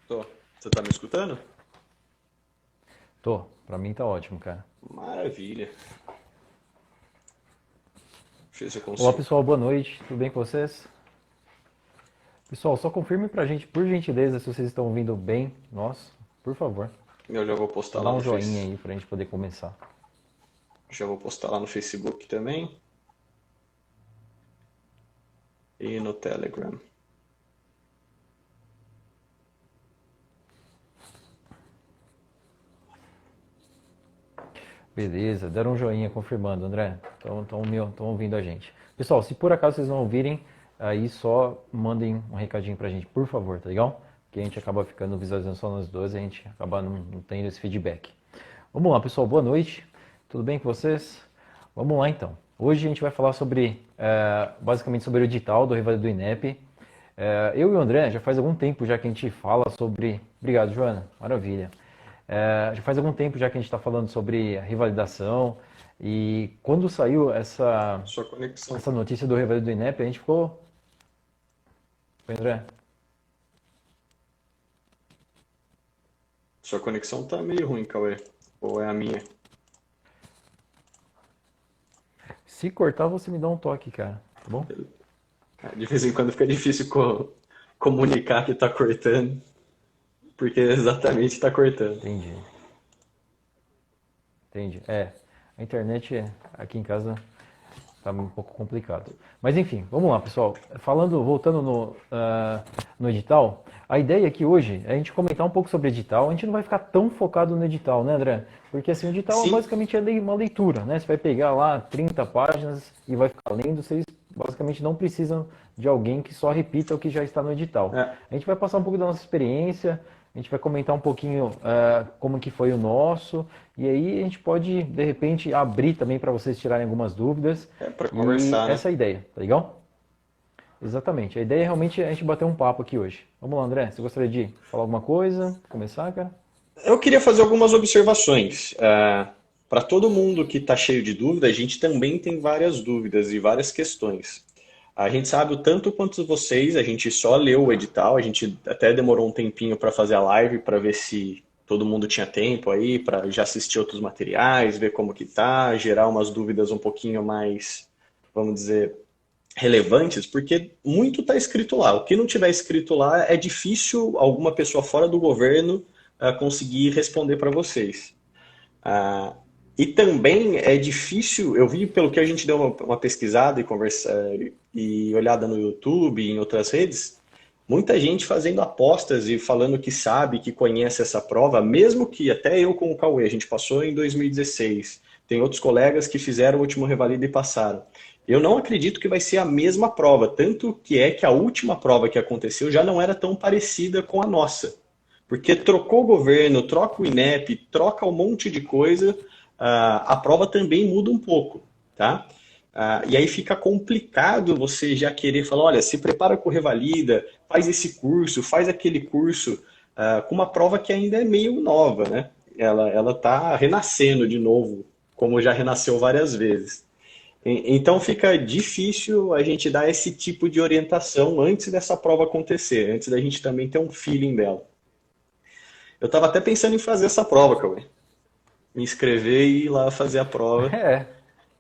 Tô. Você tá me escutando? Tô, pra mim tá ótimo, cara. Maravilha. Deixa eu ver se eu Olá consigo. pessoal, boa noite, tudo bem com vocês? Pessoal, só confirme pra gente, por gentileza, se vocês estão ouvindo bem nós, por favor. Eu já vou postar Só lá dá no um joinha Face. aí pra gente poder começar. Já vou postar lá no Facebook também e no Telegram. Beleza, deram um joinha confirmando, André. Estão ouvindo a gente. Pessoal, se por acaso vocês não ouvirem, aí só mandem um recadinho pra gente, por favor, tá legal? Que a gente acaba ficando visualizando só nós dois e a gente acaba não tendo esse feedback. Vamos lá, pessoal, boa noite. Tudo bem com vocês? Vamos lá então. Hoje a gente vai falar sobre, basicamente sobre o edital do Revale do INEP. Eu e o André já faz algum tempo já que a gente fala sobre. Obrigado, Joana. Maravilha. Já faz algum tempo já que a gente está falando sobre a revalidação. E quando saiu Sua conexão. essa notícia do Revale do INEP, a gente ficou. Oi, André. Sua conexão tá meio ruim, Cauê. Ou é a minha? Se cortar, você me dá um toque, cara. Tá bom? De vez em quando fica difícil comunicar que tá cortando, porque exatamente tá cortando. Entendi. Entendi. A internet aqui em casa tá um pouco complicado. Mas enfim, vamos lá, pessoal. Voltando no edital, a ideia aqui hoje é a gente comentar um pouco sobre edital. A gente não vai ficar tão focado no edital, né, André? Porque assim, o edital é Sim, basicamente uma leitura, né? Você vai pegar lá 30 páginas e vai ficar lendo. Vocês basicamente não precisam de alguém que só repita o que já está no edital. é, A gente vai passar um pouco da nossa experiência, a gente vai comentar um pouquinho como que foi o nosso, e aí a gente pode, de repente, abrir também para vocês tirarem algumas dúvidas. é para E conversar, né? essa é a ideia, tá legal? Exatamente. A ideia é realmente a gente bater um papo aqui hoje. Vamos lá, André. Você gostaria de falar alguma coisa? Começar, cara? Eu queria fazer algumas observações. Para todo mundo que está cheio de dúvida, a gente também tem várias dúvidas e várias questões. A gente sabe o tanto quanto vocês, a gente só leu o edital, a gente até demorou um tempinho para fazer a live para ver se todo mundo tinha tempo aí, para já assistir outros materiais, ver como que tá, gerar umas dúvidas um pouquinho mais, vamos dizer, relevantes, porque muito está escrito lá. O que não tiver escrito lá é difícil alguma pessoa fora do governo conseguir responder para vocês. Ah, e também é difícil, eu vi pelo que a gente deu uma pesquisada e conversa e olhada no YouTube e em outras redes, muita gente fazendo apostas e falando que sabe, que conhece essa prova, mesmo que até eu com o Cauê, a gente passou em 2016, tem outros colegas que fizeram o último revalida e passaram. Eu não acredito que vai ser a mesma prova, tanto que é que a última prova que aconteceu já não era tão parecida com a nossa. Porque trocou o governo, troca o INEP, troca um monte de coisa, a prova também muda um pouco, tá? E aí fica complicado você já querer falar, olha, se prepara com o Revalida, faz esse curso, faz aquele curso, com uma prova que ainda é meio nova, né? Ela está renascendo de novo, como já renasceu várias vezes. Então fica difícil a gente dar esse tipo de orientação antes dessa prova acontecer, antes da gente também ter um feeling dela. Eu estava até pensando em fazer essa prova, Cauê. Me inscrever e ir lá fazer a prova É,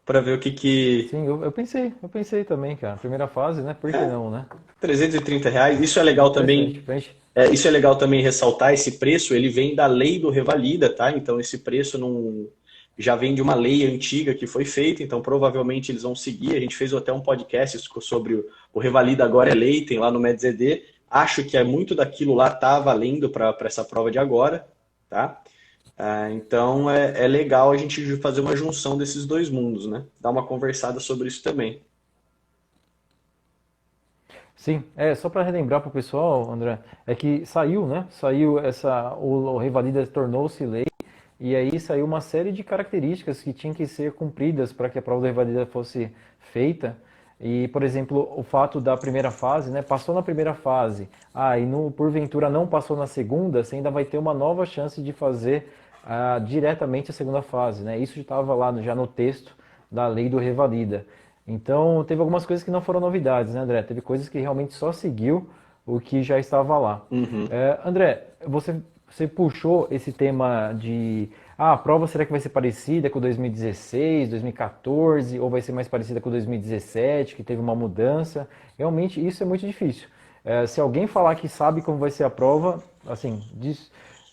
para ver o que que. sim, eu pensei também, cara. Primeira fase, né? Por que É, não, né? R$ 330. Isso é legal Interessante. também. Isso é legal também ressaltar. Esse preço ele vem da lei do Revalida, tá? Então esse preço não já vem de uma lei antiga que foi feita. Então provavelmente eles vão seguir. A gente fez até um podcast sobre o Revalida agora é lei, tem lá no MedZD. Acho que é muito daquilo lá tá valendo para essa prova de agora, tá? Então é legal a gente fazer uma junção desses dois mundos, né? Dar uma conversada sobre isso também. Sim, só para relembrar para o pessoal, André, é que saiu, né? Saiu o Revalida tornou-se lei e aí saiu uma série de características que tinham que ser cumpridas para que a prova da Revalida fosse feita. E, por exemplo, o fato da primeira fase, né? Passou na primeira fase, e porventura não passou na segunda, você ainda vai ter uma nova chance de fazer diretamente a segunda fase, né? Isso estava lá já no texto da lei do Revalida. Então, teve algumas coisas que não foram novidades, né, André? Teve coisas que realmente só seguiu o que já estava lá. Uhum. André, você puxou esse tema de a prova será que vai ser parecida com 2016, 2014, ou vai ser mais parecida com 2017, que teve uma mudança? Realmente isso é muito difícil. Se alguém falar que sabe como vai ser a prova, assim,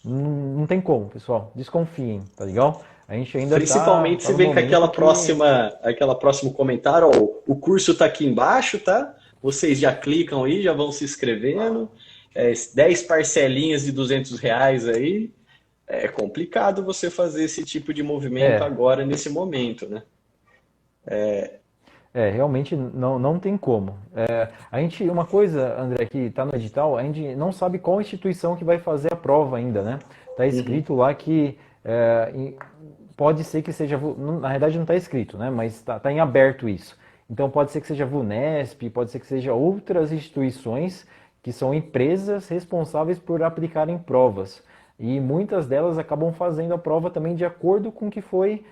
não tem como, pessoal. Desconfiem, tá legal? A gente ainda Principalmente tá se no vem com momento que aquela próximo comentário, ó, o curso está aqui embaixo, tá? Vocês já clicam aí, já vão se inscrevendo. 10 parcelinhas de R$ 200 aí. É complicado você fazer esse tipo de movimento é, agora, nesse momento, né? realmente não tem como. Uma coisa, André, que está no edital, a gente não sabe qual instituição que vai fazer a prova ainda, né? Está Uhum, escrito lá que pode ser que seja, na realidade não está escrito, né? Mas está em aberto isso. Então pode ser que seja a VUNESP, pode ser que seja outras instituições que são empresas responsáveis por aplicarem provas. E muitas delas acabam fazendo a prova também de acordo com o que foi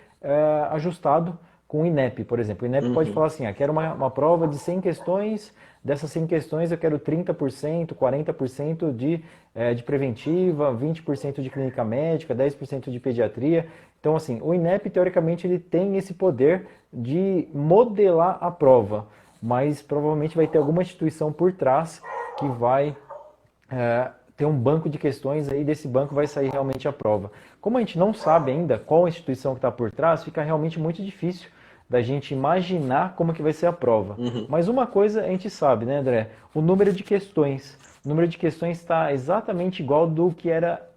ajustado com o INEP, por exemplo. O INEP pode uhum, falar assim, quero uma prova de 100 questões, dessas 100 questões eu quero 30%, 40% de preventiva, 20% de clínica médica, 10% de pediatria. Então, assim, o INEP, teoricamente, ele tem esse poder de modelar a prova, mas provavelmente vai ter alguma instituição por trás que vai ter um banco de questões aí, desse banco vai sair realmente a prova. Como a gente não sabe ainda qual instituição que está por trás, fica realmente muito difícil da gente imaginar como que vai ser a prova. uhum, Mas uma coisa a gente sabe, né, André? O número de questões. O número de questões está exatamente igual do que era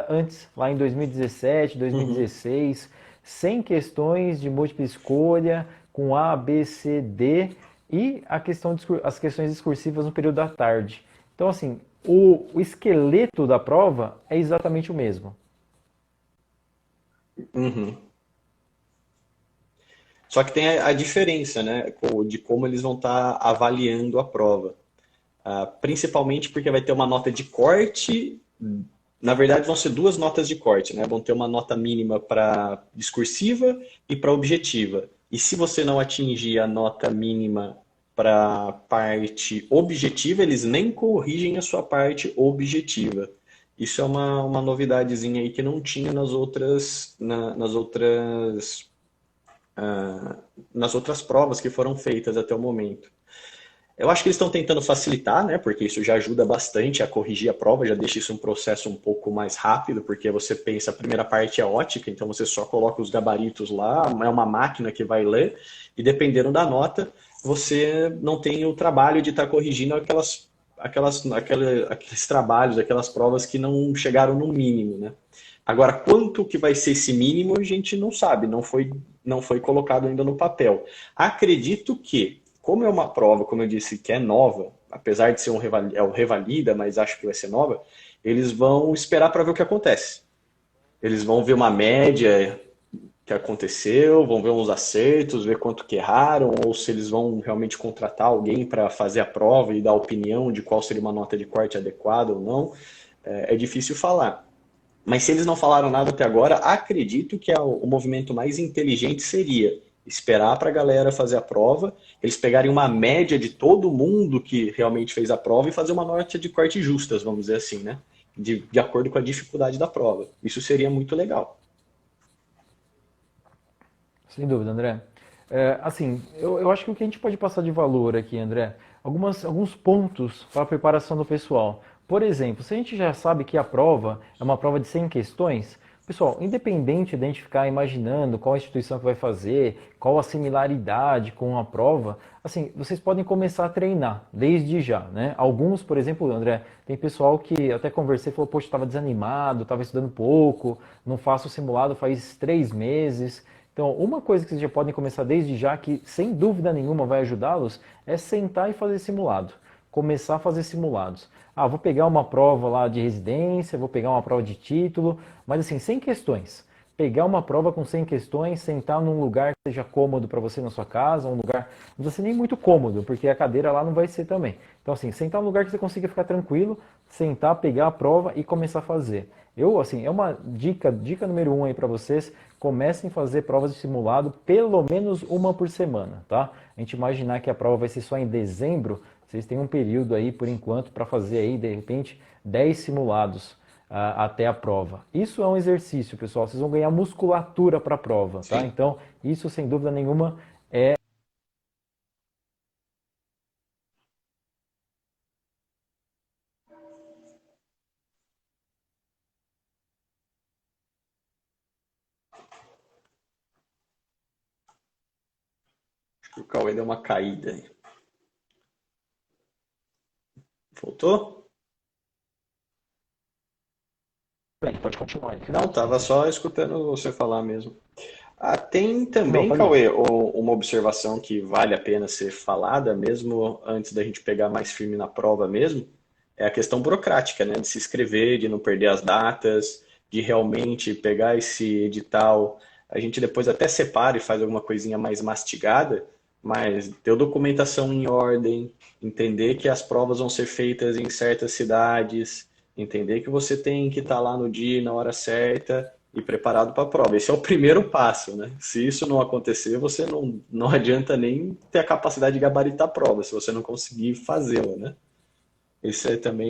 antes, lá em 2017, uhum. 2016. 100 questões de múltipla escolha, com A, B, C, D, e as questões discursivas no período da tarde. Então, assim, o esqueleto da prova é exatamente o mesmo. Uhum. Só que tem a diferença, né, de como eles vão estar avaliando a prova. Principalmente porque vai ter uma nota de corte. Na verdade, vão ser duas notas de corte, né? Vão ter uma nota mínima para discursiva e para objetiva. E se você não atingir a nota mínima para parte objetiva, eles nem corrigem a sua parte objetiva. Isso é uma novidadezinha aí que não tinha nas outras provas que foram feitas até o momento. Eu acho que eles estão tentando facilitar, né? Porque isso já ajuda bastante a corrigir a prova, já deixa isso um processo um pouco mais rápido, porque você pensa, a primeira parte é ótica, então você só coloca os gabaritos lá, é uma máquina que vai ler, e dependendo da nota, você não tem o trabalho de estar corrigindo aqueles trabalhos, aquelas provas que não chegaram no mínimo, né? Agora, quanto que vai ser esse mínimo, a gente não sabe, não foi colocado ainda no papel. Acredito que, como é uma prova, como eu disse, que é nova, apesar de ser um revalida, mas acho que vai ser nova, eles vão esperar para ver o que acontece. Eles vão ver uma média que aconteceu, vão ver uns acertos, ver quanto que erraram, ou se eles vão realmente contratar alguém para fazer a prova e dar opinião de qual seria uma nota de corte adequada ou não. É difícil falar. Mas se eles não falaram nada até agora, acredito que o movimento mais inteligente seria esperar para a galera fazer a prova, eles pegarem uma média de todo mundo que realmente fez a prova e fazer uma nota de corte justas, vamos dizer assim, né? De acordo com a dificuldade da prova. Isso seria muito legal. Sem dúvida, André. Assim, eu acho que o que a gente pode passar de valor aqui, André, alguns pontos para a preparação do pessoal. Por exemplo, se a gente já sabe que a prova é uma prova de 100 questões, pessoal, independente de a gente ficar imaginando qual instituição que vai fazer, qual a similaridade com a prova, assim, vocês podem começar a treinar desde já, né? Alguns, por exemplo, André, tem pessoal que até conversei e falou, poxa, estava desanimado, estava estudando pouco, não faço simulado faz 3 meses. Então, uma coisa que vocês já podem começar desde já, que sem dúvida nenhuma vai ajudá-los, é sentar e fazer simulado. Começar a fazer simulados. Vou pegar uma prova lá de residência, vou pegar uma prova de título, mas assim, sem questões. Pegar uma prova com 100 questões, sentar num lugar que seja cômodo para você na sua casa, um lugar, não precisa ser nem muito cômodo, porque a cadeira lá não vai ser também. Então assim, sentar num lugar que você consiga ficar tranquilo, sentar, pegar a prova e começar a fazer. Assim, é uma dica número 1 aí para vocês, comecem a fazer provas de simulado pelo menos uma por semana, tá? A gente imaginar que a prova vai ser só em dezembro, vocês têm um período aí, por enquanto, para fazer aí, de repente, 10 simulados até a prova. Isso é um exercício, pessoal. Vocês vão ganhar musculatura para a prova, tá? Sim. Então, isso, sem dúvida nenhuma, Acho que o Cauê deu uma caída aí. Voltou? bem, pode continuar aí. Não, tava só escutando você falar mesmo. Ah, tem Não, também, falei. Cauê, uma observação que vale a pena ser falada, mesmo antes da gente pegar mais firme na prova mesmo, é a questão burocrática, né? De se inscrever, de não perder as datas, de realmente pegar esse edital. A gente depois até separa e faz alguma coisinha mais mastigada, mas ter documentação em ordem, entender que as provas vão ser feitas em certas cidades, entender que você tem que estar lá no dia, e na hora certa e preparado para a prova. Esse é o primeiro passo, né? Se isso não acontecer, você não adianta nem ter a capacidade de gabaritar a prova, se você não conseguir fazê-la, né? Esse também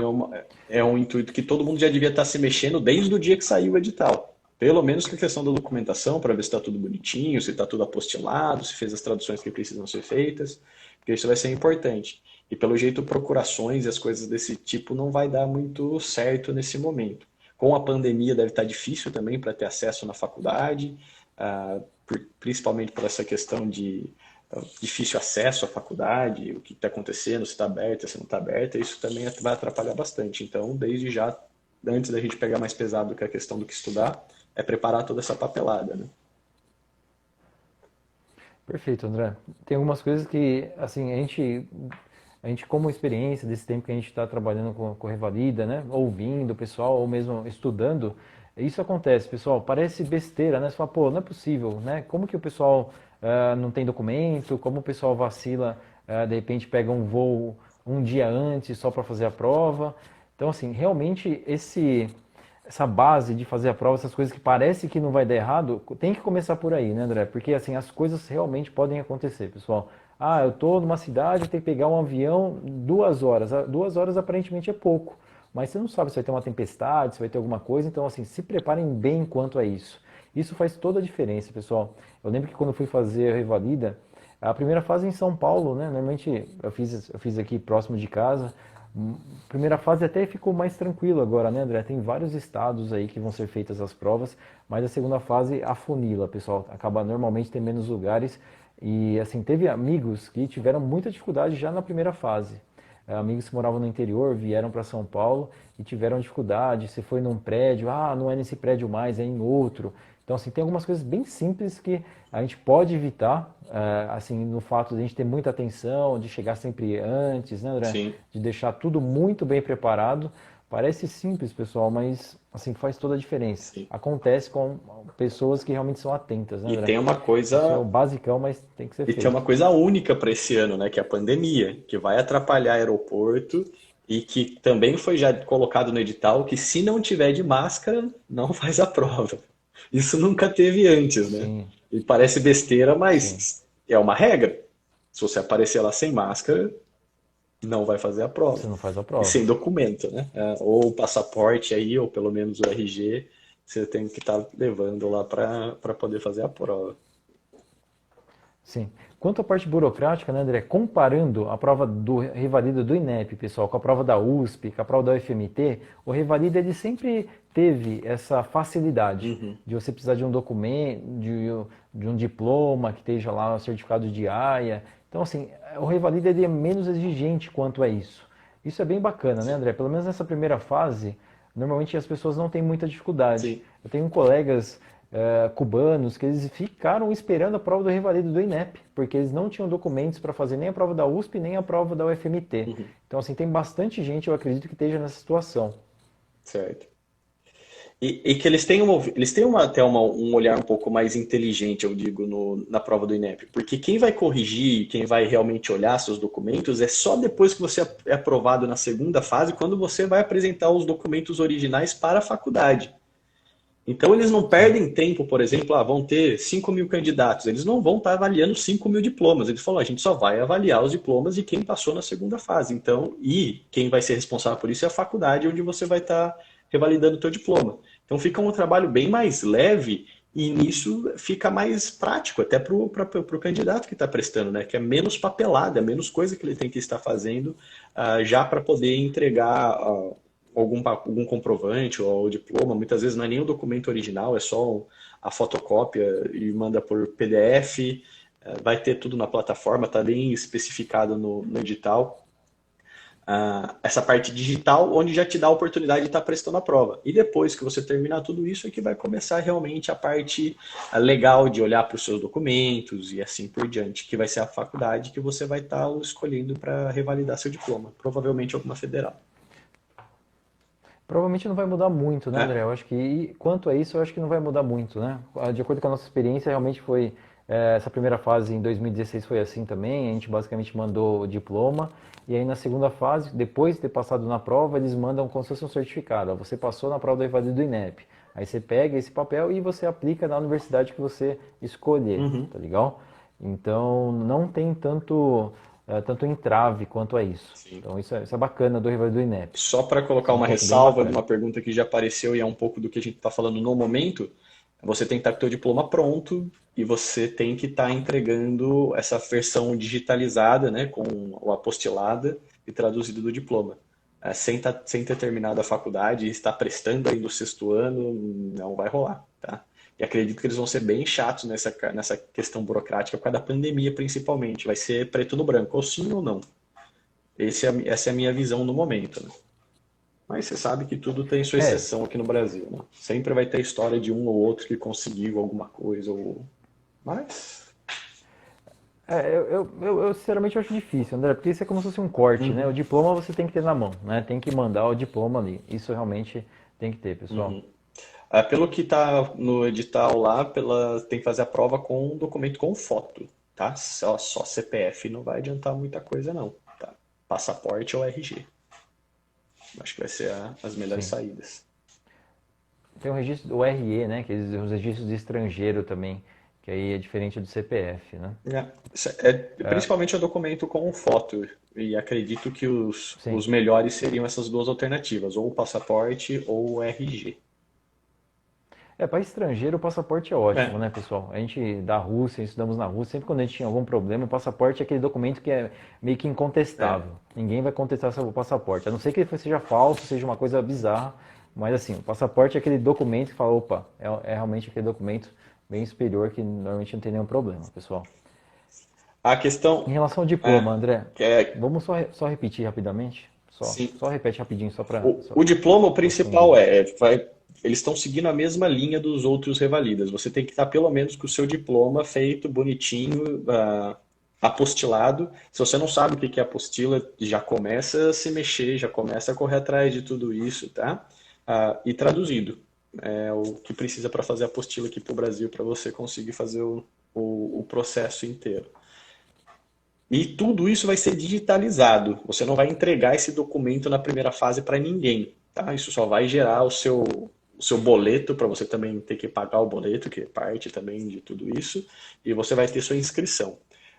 é um intuito que todo mundo já devia estar se mexendo desde o dia que saiu o edital. Pelo menos com a questão da documentação, para ver se está tudo bonitinho, se está tudo apostilado, se fez as traduções que precisam ser feitas, porque isso vai ser importante. E pelo jeito, procurações e as coisas desse tipo não vai dar muito certo nesse momento. Com a pandemia deve estar difícil também para ter acesso na faculdade, principalmente por essa questão de difícil acesso à faculdade, o que está acontecendo, se está aberta, se não está aberta, isso também vai atrapalhar bastante. Então, desde já, antes da gente pegar mais pesado que a questão do que estudar, é preparar toda essa papelada, né? Perfeito, André. Tem algumas coisas que, assim, a gente como experiência desse tempo que a gente está trabalhando com Revalida, né, ouvindo o pessoal ou mesmo estudando, isso acontece, pessoal. Parece besteira, né? Você fala, pô, não é possível, né? Como que o pessoal não tem documento? Como o pessoal vacila, de repente pega um voo um dia antes só para fazer a prova? Então, assim, realmente essa base de fazer a prova, essas coisas que parece que não vai dar errado, tem que começar por aí, né, André? Porque assim, as coisas realmente podem acontecer, pessoal. Ah, eu tô numa cidade, tenho que pegar um avião 2 horas. 2 horas aparentemente é pouco, mas você não sabe se vai ter uma tempestade, se vai ter alguma coisa, então assim, se preparem bem quanto a isso. Isso faz toda a diferença, pessoal. Eu lembro que quando eu fui fazer a Revalida, a primeira fase em São Paulo, né? Normalmente eu fiz aqui próximo de casa. Primeira fase até ficou mais tranquilo agora, né, André? Tem vários estados aí que vão ser feitas as provas, mas a segunda fase afunila, pessoal. Acaba normalmente tem menos lugares e assim teve amigos que tiveram muita dificuldade já na primeira fase. Amigos que moravam no interior vieram para São Paulo e tiveram dificuldade. Você foi num prédio, não é nesse prédio mais, é em outro. Então, assim, tem algumas coisas bem simples que a gente pode evitar, assim, no fato de a gente ter muita atenção, de chegar sempre antes, né, André? Sim. De deixar tudo muito bem preparado. Parece simples, pessoal, mas, assim, faz toda a diferença. Sim. Acontece com pessoas que realmente são atentas, né, E André? tem uma Isso é o coisa basicão, mas tem que ser E tem uma feito. coisa única para esse ano, né, que é a pandemia, que vai atrapalhar o aeroporto e que também foi já colocado no edital que se não tiver de máscara, não faz a prova. Isso nunca teve antes, né? Sim, E parece besteira, sim. mas é uma regra. Se você aparecer lá sem máscara, não vai fazer a prova. Você não faz a E prova. sem documento, né? Ou o passaporte aí, ou pelo menos o RG, você tem que estar levando lá para poder fazer a prova. Sim. Quanto à parte burocrática, né, André, comparando a prova do Revalida do INEP, pessoal, com a prova da USP, com a prova da UFMT, o Revalida ele sempre teve essa facilidade Uhum. de você precisar de um documento, de um diploma que esteja lá, um certificado de AIA. Então, assim, o Revalida ele é menos exigente quanto a isso. Isso é bem bacana, né, Sim. André? Pelo menos nessa primeira fase, normalmente as pessoas não têm muita dificuldade. Sim. Eu tenho colegas cubanos que eles ficaram esperando a prova do Revalida do INEP, porque eles não tinham documentos para fazer nem a prova da USP, nem a prova da UFMT. Uhum. Então, assim, tem bastante gente, eu acredito, que esteja nessa situação. Certo. E que eles têm até um olhar um pouco mais inteligente, eu digo, na prova do INEP. Porque quem vai corrigir, quem vai realmente olhar seus documentos, é só depois que você é aprovado na segunda fase, quando você vai apresentar os documentos originais para a faculdade. Então, eles não perdem tempo, por exemplo, vão ter 5.000 candidatos. Eles não vão estar avaliando 5.000 diplomas. Eles falam, a gente só vai avaliar os diplomas de quem passou na segunda fase. Então, e quem vai ser responsável por isso é a faculdade onde você vai estar revalidando o teu diploma. Então, fica um trabalho bem mais leve e nisso fica mais prático, até para o candidato que está prestando, né? Que é menos papelada, menos coisa que ele tem que estar fazendo já para poder entregar algum comprovante ou diploma. Muitas vezes não é nem o documento original, é só a fotocópia e manda por PDF. Vai ter tudo na plataforma, está bem especificado no edital. Essa parte digital, onde já te dá a oportunidade de estar prestando a prova. E depois que você terminar tudo isso, é que vai começar realmente a parte legal de olhar para os seus documentos e assim por diante, que vai ser a faculdade que você vai estar escolhendo para revalidar seu diploma. Provavelmente alguma federal. Provavelmente não vai mudar muito, né, André? É. Eu acho que, e quanto a isso, eu acho que não vai mudar muito, né? De acordo com a nossa experiência, realmente foi, essa primeira fase em 2016 foi assim também, a gente basicamente mandou o diploma, e aí na segunda fase, depois de ter passado na prova, eles mandam como se fosse um certificado, ó, você passou na prova do Evadro do INEP. Aí você pega esse papel e você aplica na universidade que você escolher, Uhum. tá legal? Então não tem tanto entrave quanto a isso. Sim. Então isso é bacana do Evadro do INEP. Só para Isso colocar é um uma ponto bem ressalva de bacana. uma pergunta que já apareceu e é um pouco do que a gente está falando no momento, você tem que estar com o teu diploma pronto e você tem que estar entregando essa versão digitalizada, né, com o apostilada e traduzido do diploma. Sem ter terminado a faculdade e estar prestando ainda o sexto ano, não vai rolar, tá? E acredito que eles vão ser bem chatos nessa questão burocrática por causa da pandemia, principalmente. Vai ser preto no branco, ou sim ou não. Essa é a minha visão no momento, né? Mas você sabe que tudo tem sua É, exceção aqui no Brasil, né? Sempre vai ter a história de um ou outro que conseguiu alguma coisa, mas. eu sinceramente acho difícil, André, porque isso é como se fosse um corte, né? O Uhum, diploma você tem que ter na mão, né? Tem que mandar o diploma ali. Isso realmente tem que ter, pessoal. uhum. Pelo que está no edital lá, tem que fazer a prova com um documento com foto, tá? Só CPF não vai adiantar muita coisa, não, tá? Passaporte ou RG. Acho que vai ser as melhores Sim. saídas. Tem o registro do RE, né? Que os registros de estrangeiro também, que aí é diferente do CPF, né? Principalmente o documento com foto. E acredito que Sim. os melhores seriam essas duas alternativas, ou o passaporte ou o RG. Para estrangeiro o passaporte é É, ótimo, né, pessoal? A gente da Rússia, estudamos na Rússia, sempre quando a gente tinha algum problema, o passaporte é aquele documento que é meio que é. incontestável. Ninguém vai contestar seu passaporte, a não ser que ele seja falso, seja uma coisa bizarra, mas assim, o passaporte é aquele documento que fala, opa, é realmente aquele documento bem superior que normalmente não tem nenhum problema, pessoal. A Em questão relação ao é, diploma, André, que é, vamos só repetir rapidamente? sim, Só repete rapidinho, o diploma o para os que não principal entenderam. eles estão seguindo a mesma linha dos outros revalidas. Você tem que estar pelo menos com o seu diploma feito bonitinho, apostilado. Se você não sabe o que que é apostila, já começa a se mexer, já começa a correr atrás de tudo isso, tá? E traduzido. É o que precisa para fazer a apostila aqui para o Brasil, para você conseguir fazer o processo inteiro. E tudo isso vai ser digitalizado. Você não vai entregar esse documento na primeira fase para ninguém, tá? Isso só vai gerar o seu boleto para você também ter que pagar o boleto, que é parte também de tudo isso, e você vai ter sua inscrição.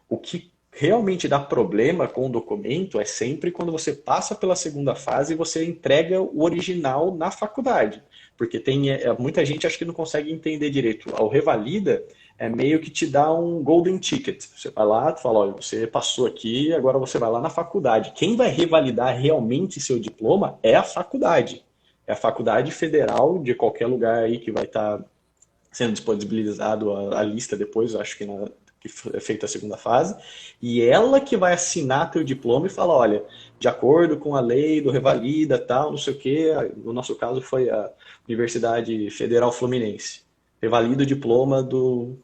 O que realmente dá problema com o documento é sempre quando você passa pela segunda fase e você entrega o original na faculdade. Porque tem muita gente acho que não consegue entender direito. Ao Revalida é meio que te dá um golden ticket. Você vai lá, tu fala, olha, você passou aqui, agora você vai lá na faculdade. Quem vai revalidar realmente seu diploma é a faculdade. É a faculdade federal de qualquer lugar aí que vai estar sendo disponibilizado a lista depois, acho que é feita a segunda fase, e ela que vai assinar teu diploma e falar, olha, de acordo com a lei do Revalida, tal, não sei o quê, no nosso caso foi a Universidade Federal Fluminense. Revalida o diploma do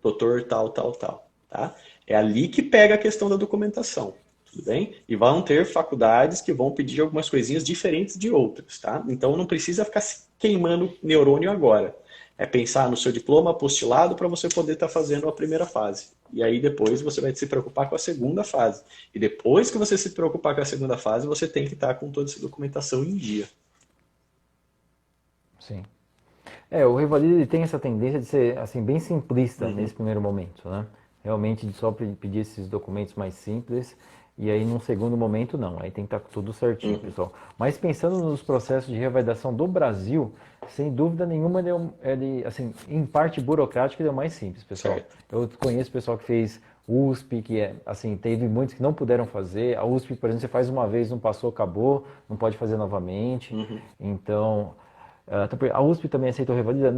doutor tal, tal, tal, tá? É ali que pega a questão da documentação, tudo bem? E vão ter faculdades que vão pedir algumas coisinhas diferentes de outras, tá? Então não precisa ficar se queimando neurônio agora. É pensar no seu diploma apostilado para você poder estar fazendo a primeira fase. E aí depois você vai se preocupar com a segunda fase. E depois que você se preocupar com a segunda fase, você tem que estar com toda essa documentação em dia. Sim. O Revalida ele tem essa tendência de ser assim bem simplista Uhum, nesse primeiro momento, né? Realmente de só pedir esses documentos mais simples e aí num segundo momento não, aí tem que estar tudo certinho, uhum, pessoal. Mas pensando nos processos de revalidação do Brasil, sem dúvida nenhuma assim, em parte burocrática ele é o mais simples, pessoal. certo. Eu conheço pessoal que fez USP, que assim, teve muitos que não puderam fazer. A USP, por exemplo, você faz uma vez, não passou, acabou, não pode fazer novamente. Uhum. Então, a USP também aceitou revalida.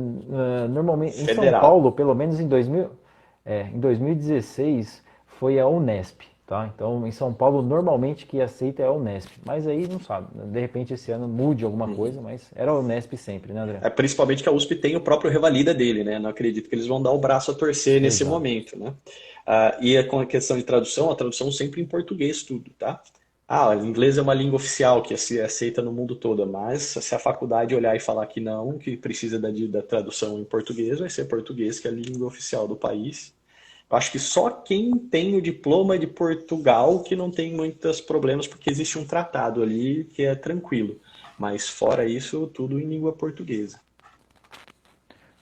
Normalmente, em São Federal. Paulo, pelo menos em 2016, foi a Unesp, tá? Então, em São Paulo, normalmente que aceita é a Unesp. Mas aí não sabe, né? De repente esse ano mude alguma Uhum. coisa, mas era a Unesp sempre, né, André? É, principalmente que a USP tem o próprio Revalida dele, né? Não acredito que eles vão dar o braço a torcer nesse Exato. momento, né? Com a questão de tradução, a tradução sempre em português tudo, tá? O inglês é uma língua oficial que é aceita no mundo todo, mas se a faculdade olhar e falar que não, que precisa da tradução em português, vai ser português, que é a língua oficial do país. Eu acho que só quem tem o diploma de Portugal que não tem muitos problemas, porque existe um tratado ali que é tranquilo. Mas fora isso, tudo em língua portuguesa.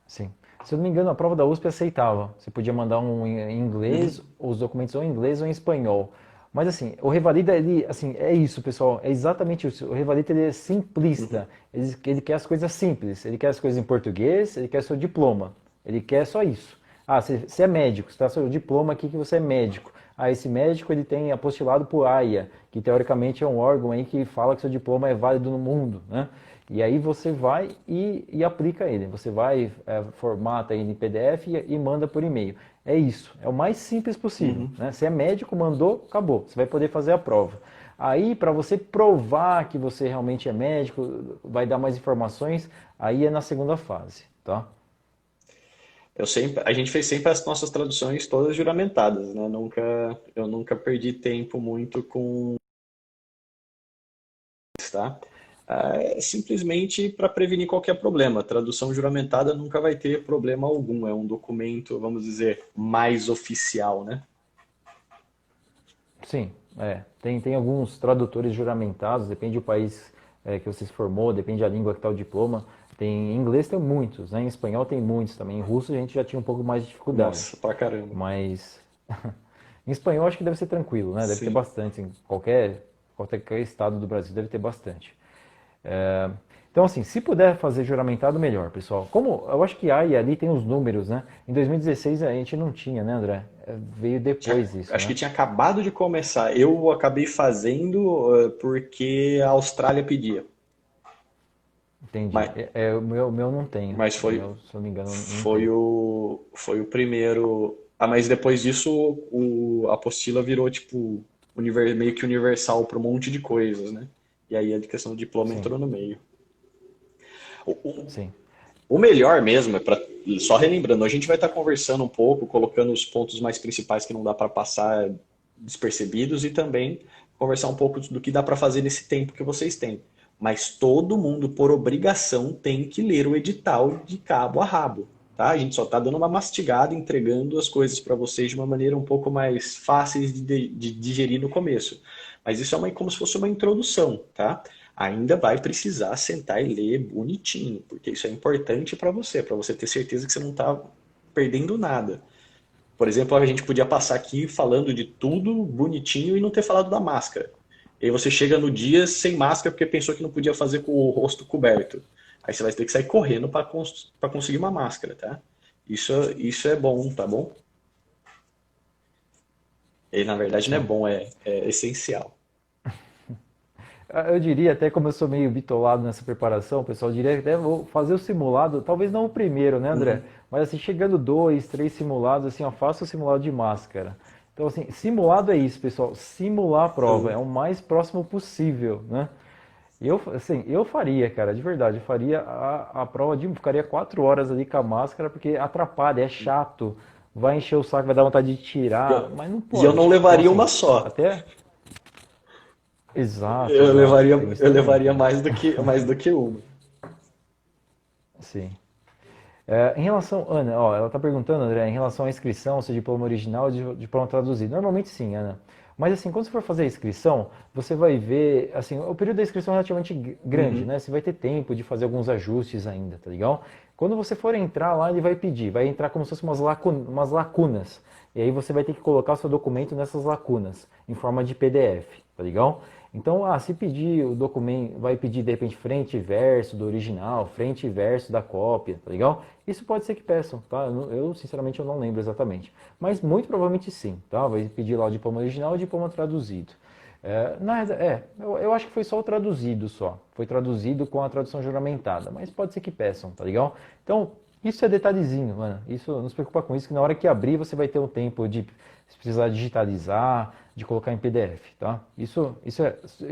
Sim. Se eu não me engano, a prova da USP aceitava. Você podia mandar em inglês, Uhum, os documentos ou em inglês ou em espanhol. Mas assim, o Revalida, ele, assim, é isso, pessoal. É exatamente isso. O Revalida, ele é uhum, simplista. Ele quer as coisas simples. Ele quer as coisas em português, ele quer seu diploma. Ele quer só isso. Você é médico, você está seu diploma aqui que você é médico. Esse médico, ele tem apostilado por AIA, que teoricamente é um órgão aí que fala que seu diploma é válido no mundo, né? E aí você vai e aplica ele. Você vai, formata ele em PDF e manda por e-mail. É isso. É o mais simples possível. uhum. Né? Se é médico, mandou, acabou. Você vai poder fazer a prova. Aí, para você provar que você realmente é médico, vai dar mais informações, aí é na segunda fase, tá? A gente fez sempre as nossas traduções todas juramentadas, né? Eu nunca perdi tempo muito com isso, tá? É simplesmente para prevenir qualquer problema. A tradução juramentada nunca vai ter problema algum. É um documento, vamos dizer, mais oficial, né? Sim, tem alguns tradutores juramentados, depende do país que você se formou, depende da língua que está o diploma. Em inglês tem muitos, né? Em espanhol tem muitos também. Em russo a gente já tinha um pouco mais de dificuldade. Nossa, pra caramba. Mas em espanhol acho que deve ser tranquilo, né? Deve ter Sim. bastante. Em qualquer estado do Brasil deve ter bastante. É, Então, assim, se puder fazer juramentado, melhor, pessoal. Como eu acho que ali tem os números, né? Em 2016 a gente não tinha, né, André? Veio depois isso, Acho que né? tinha acabado de começar. Eu acabei fazendo porque a Austrália pedia. Entendi. Mas, O meu não tenho. mas O meu, se eu não me engano, não foi tem. foi o primeiro. Mas depois disso a apostila virou tipo meio que universal para um monte de coisas, né? E aí a questão do diploma Sim, entrou no meio. O, o- sim. o melhor mesmo é para só relembrando, a gente vai estar conversando um pouco, colocando os pontos mais principais que não dá para passar despercebidos e também conversar um pouco do que dá para fazer nesse tempo que vocês têm. Mas todo mundo, por obrigação, tem que ler o edital de cabo a rabo. Tá? A gente só está dando uma mastigada, entregando as coisas para vocês de uma maneira um pouco mais fáceis de digerir no começo. Mas isso é como se fosse uma introdução, tá? Ainda vai precisar sentar e ler bonitinho, porque isso é importante para você ter certeza que você não está perdendo nada. Por exemplo, a gente podia passar aqui falando de tudo bonitinho e não ter falado da máscara. E aí você chega no dia sem máscara porque pensou que não podia fazer com o rosto coberto. Aí você vai ter que sair correndo para conseguir uma máscara, tá? Isso é bom, tá bom? E na verdade não é Sim. bom, é essencial. Eu diria até como eu sou meio bitolado nessa preparação, pessoal, eu diria que até vou fazer o simulado, talvez não o primeiro, né, André? Uhum. Mas assim, chegando 2, 3 simulados, assim, ó, faça o simulado de máscara. Então, assim, simulado é isso, pessoal. Simular a prova é Uhum. o mais próximo possível, né? Eu faria, cara, de verdade, eu faria a prova ficaria 4 horas ali com a máscara, porque atrapalha, é chato, vai encher o saco, vai dar vontade de tirar, mas não E eu não pode. Então, levaria assim, uma só. até. Exato, exato, tem isso Eu também, levaria cara. mais do que uma. Sim. Em relação, Ana, ó, ela está perguntando, André, em relação à inscrição, se é diploma original ou diploma traduzido. Normalmente sim, Ana. Mas assim, quando você for fazer a inscrição, você vai ver, assim, o período da inscrição é relativamente grande, Uhum. né? Você vai ter tempo de fazer alguns ajustes ainda, tá legal? Quando você for entrar lá, ele vai pedir, vai entrar como se fossem umas lacunas. E aí você vai ter que colocar o seu documento nessas lacunas, em forma de PDF, tá legal? Então, se pedir o documento, vai pedir de repente frente e verso do original, frente e verso da cópia, tá legal? Isso pode ser que peçam, tá? Sinceramente eu não lembro exatamente, mas muito provavelmente sim, tá? Vai pedir lá o diploma original e o diploma traduzido. Eu acho que foi só o traduzido só, foi traduzido com a tradução juramentada, mas pode ser que peçam, tá legal? Então, isso é detalhezinho, mano. Isso, não se preocupa com isso, que na hora que abrir você vai ter um tempo de se precisar digitalizar, de colocar em PDF, tá?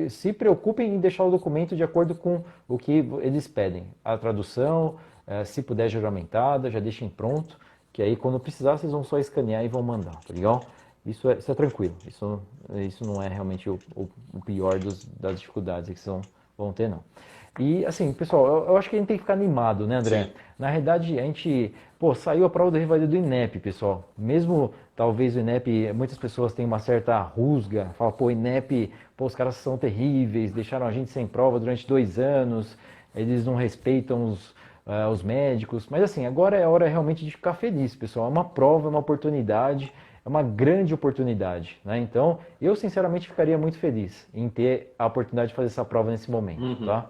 Se preocupem em deixar o documento de acordo com o que eles pedem. A tradução, se puder juramentada, já deixem pronto, que aí quando precisar vocês vão só escanear e vão mandar, tá legal? Isso é tranquilo, isso não é realmente o pior das dificuldades que vocês vão ter, não. E assim, pessoal, eu acho que a gente tem que ficar animado, né, André? Sim. Na realidade, a gente, pô, saiu a prova do Revalida do INEP, pessoal. Mesmo talvez o INEP, muitas pessoas têm uma certa rusga, fala, pô, INEP, pô, os caras são terríveis, deixaram a gente sem prova durante 2 anos, eles não respeitam os médicos. Mas assim, agora é a hora realmente de ficar feliz, pessoal. É uma prova, é uma oportunidade, é uma grande oportunidade, né? Então, eu sinceramente ficaria muito feliz em ter a oportunidade de fazer essa prova nesse momento, Uhum. tá?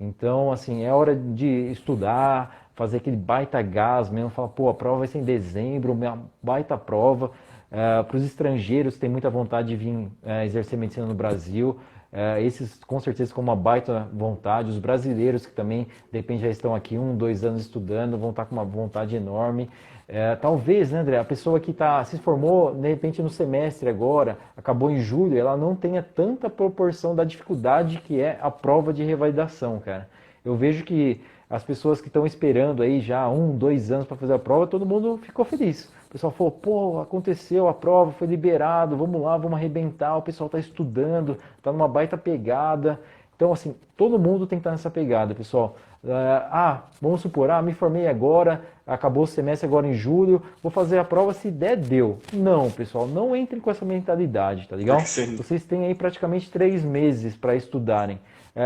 Então, assim, é hora de estudar, fazer aquele baita gás mesmo, falar, pô, a prova vai ser em dezembro, uma baita prova. Para os estrangeiros que têm muita vontade de vir exercer medicina no Brasil, esses com certeza com uma baita vontade. Os brasileiros que também, de repente, já estão aqui 1, 2 anos estudando, vão estar com uma vontade enorme. Talvez, né, André, a pessoa que se formou, de repente, no semestre agora, acabou em julho, ela não tenha tanta proporção da dificuldade que é a prova de revalidação, cara. Eu vejo que as pessoas que estão esperando aí já 1, 2 anos para fazer a prova, todo mundo ficou feliz. O pessoal falou, pô, aconteceu a prova, foi liberado, vamos lá, vamos arrebentar, o pessoal está estudando, está numa baita pegada. Então, assim, todo mundo tem que estar nessa pegada, pessoal. Vamos supor, me formei agora, acabou o semestre agora em julho, vou fazer a prova, se der, deu. Não, pessoal, não entrem com essa mentalidade, tá legal? Sim. Vocês têm aí praticamente 3 meses para estudarem.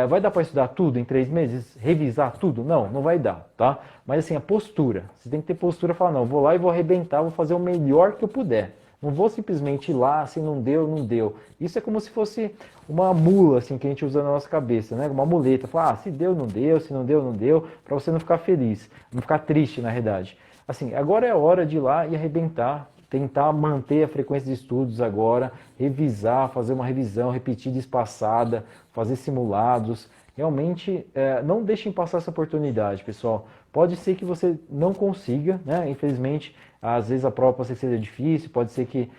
Vai dar para estudar tudo em 3 meses? Revisar tudo? Não, não vai dar, tá? Mas assim, a postura. Você tem que ter postura e falar, não, vou lá e vou arrebentar, vou fazer o melhor que eu puder. Não vou simplesmente ir lá, assim, não deu, não deu. Isso é como se fosse uma mula, assim, que a gente usa na nossa cabeça, né? Uma muleta. Falar, se deu, não deu, se não deu, não deu, para você não ficar feliz, não ficar triste, na realidade. Assim, agora é a hora de ir lá e arrebentar, tentar manter a frequência de estudos agora, revisar, fazer uma revisão repetida, espaçada, fazer simulados. Realmente, não deixem passar essa oportunidade, pessoal. Pode ser que você não consiga, né? Infelizmente, às vezes a prova pode ser que seja difícil, pode ser que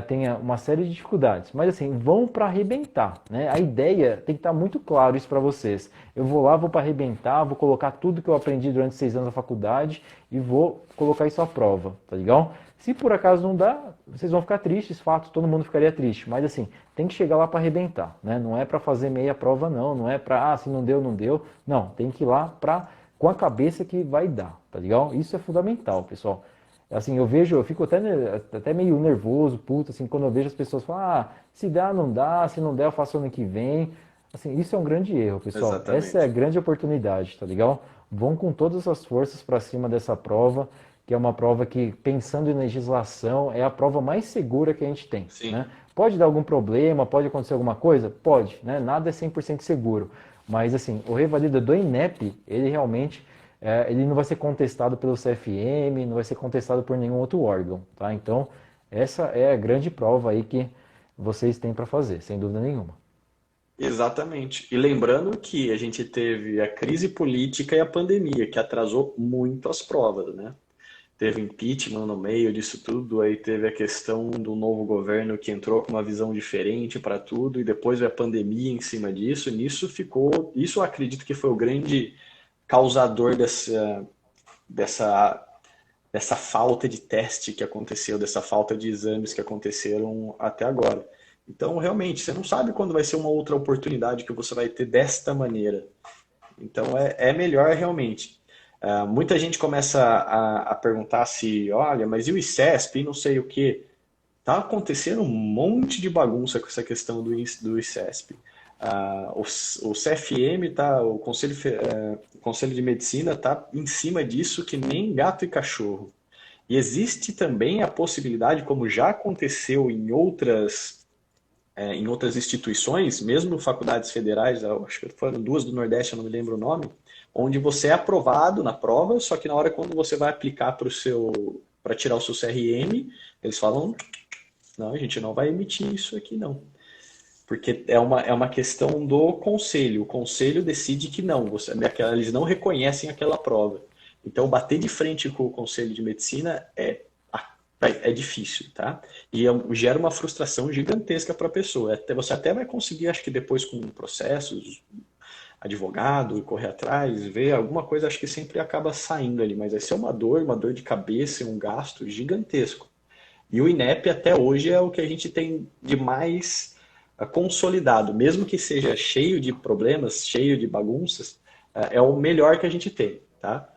tenha uma série de dificuldades. Mas assim, vão para arrebentar, né? A ideia tem que estar muito claro isso para vocês. Eu vou lá, vou para arrebentar, vou colocar tudo que eu aprendi durante 6 anos da faculdade e vou colocar isso à prova, tá legal? Se por acaso não dá, vocês vão ficar tristes, fato, todo mundo ficaria triste. Mas assim, tem que chegar lá para arrebentar, né? Não é para fazer meia prova, não. Não é para, se não deu, não deu. Não, tem que ir lá com a cabeça que vai dar, tá legal? Isso é fundamental, pessoal. Assim, eu fico até meio nervoso, puto, assim, quando eu vejo as pessoas falar, se dá, não dá, se não der, eu faço ano que vem. Assim, isso é um grande erro, pessoal. Essa é a Exatamente. grande oportunidade, tá legal? Vão com todas as forças para cima dessa prova, que é uma prova que, pensando em legislação, é a prova mais segura que a gente tem, Sim. né? Pode dar algum problema, pode acontecer alguma coisa? Pode, né? Nada é 100% seguro. Mas, assim, o revalida do INEP, ele realmente ele não vai ser contestado pelo CFM, não vai ser contestado por nenhum outro órgão, tá? Então, essa é a grande prova aí que vocês têm para fazer, sem dúvida nenhuma. Exatamente. E lembrando que a gente teve a crise política e a pandemia, que atrasou muito as provas, né? Teve impeachment no meio disso tudo, aí teve a questão do novo governo que entrou com uma visão diferente para tudo, e depois veio a pandemia em cima disso, e nisso ficou, isso eu acredito que foi o grande causador dessa, dessa falta de teste que aconteceu, dessa falta de exames que aconteceram até agora. Então, realmente, você não sabe quando vai ser uma outra oportunidade que você vai ter desta maneira. Então, é melhor realmente. Muita gente começa a perguntar se, olha, mas e o ICESP e não sei o quê. Tá acontecendo um monte de bagunça com essa questão do ICESP. O CFM, tá, o Conselho de Medicina está em cima disso que nem gato e cachorro. E existe também a possibilidade, como já aconteceu em outras instituições, mesmo faculdades federais, eu acho que foram duas do Nordeste, eu não me lembro o nome, onde você é aprovado na prova, só que na hora quando você vai aplicar para tirar o seu CRM, eles falam, não, a gente não vai emitir isso aqui não. Porque é uma questão do conselho. O conselho decide que não, eles não reconhecem aquela prova. Então, bater de frente com o conselho de medicina é difícil, tá? E gera uma frustração gigantesca para a pessoa. Você até vai conseguir, acho que depois com processos, advogado, correr atrás, ver alguma coisa, acho que sempre acaba saindo ali. Mas vai ser uma dor de cabeça, um gasto gigantesco. E o INEP até hoje é o que a gente tem de mais consolidado, mesmo que seja cheio de problemas, cheio de bagunças, é o melhor que a gente tem, tá?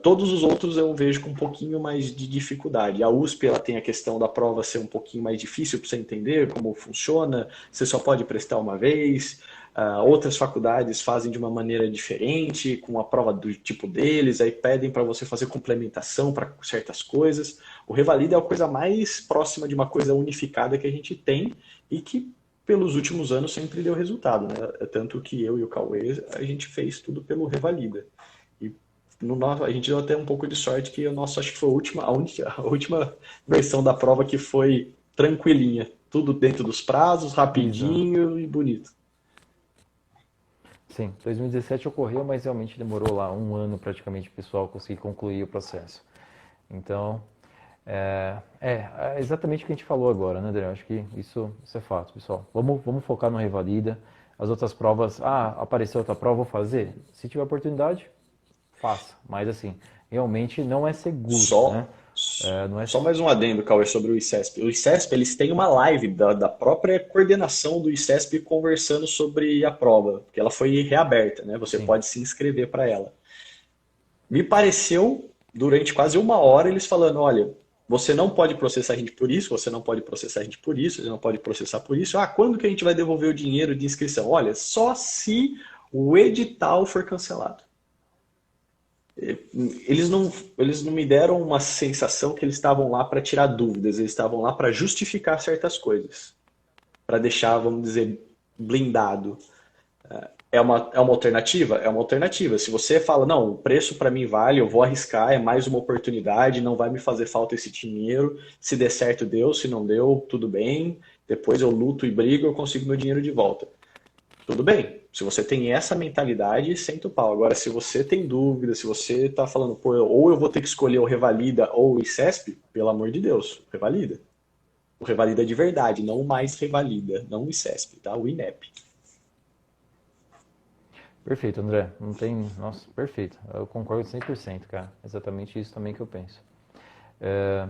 Todos os outros eu vejo com um pouquinho mais de dificuldade. A USP ela tem a questão da prova ser um pouquinho mais difícil para você entender como funciona, você só pode prestar uma vez. Outras faculdades fazem de uma maneira diferente, com a prova do tipo deles, aí pedem para você fazer complementação para certas coisas. O Revalida é a coisa mais próxima de uma coisa unificada que a gente tem e que pelos últimos anos sempre deu resultado, né? Tanto que eu e o Cauê, a gente fez tudo pelo Revalida. E a gente deu até um pouco de sorte que o nosso, acho que foi a última versão da prova que foi tranquilinha. Tudo dentro dos prazos, Exato. rapidinho e bonito. Sim, 2017 ocorreu, mas realmente demorou lá um ano praticamente o pessoal conseguir concluir o processo. Então, é exatamente o que a gente falou agora, né, André? Acho que isso é fato, pessoal. Vamos focar no Revalida. As outras provas, apareceu outra prova, vou fazer. Se tiver oportunidade, faça. Mas assim, realmente não é seguro, né? Só, Não é. só mais um adendo, Cauê, sobre o ICESP. O ICESP, eles têm uma live da própria coordenação do ICESP conversando sobre a prova, porque ela foi reaberta, né? Você Sim, pode se inscrever para ela. Me pareceu, durante quase uma hora, eles falando, olha, você não pode processar a gente por isso, você não pode processar a gente por isso, você não pode processar por isso. Quando que a gente vai devolver o dinheiro de inscrição? Olha, só se o edital for cancelado. Eles não, eles não me deram uma sensação que eles estavam lá para tirar dúvidas, eles estavam lá para justificar certas coisas, para deixar, vamos dizer, blindado. É uma alternativa? É uma alternativa. Se você fala, não, o preço para mim vale, eu vou arriscar, é mais uma oportunidade, não vai me fazer falta esse dinheiro. Se der certo, deu. Se não deu, tudo bem. Depois eu luto e brigo, eu consigo meu dinheiro de volta. Tudo bem. Se você tem essa mentalidade, senta o pau. Agora, se você tem dúvida, se você está falando, pô, ou eu vou ter que escolher o Revalida ou o ICESP, pelo amor de Deus, Revalida. O Revalida de verdade, não o mais Revalida, não o ICESP, tá? O INEP. perfeito, André. Não tem. Nossa, perfeito. Eu concordo 100%, cara. Exatamente isso também que eu penso. É,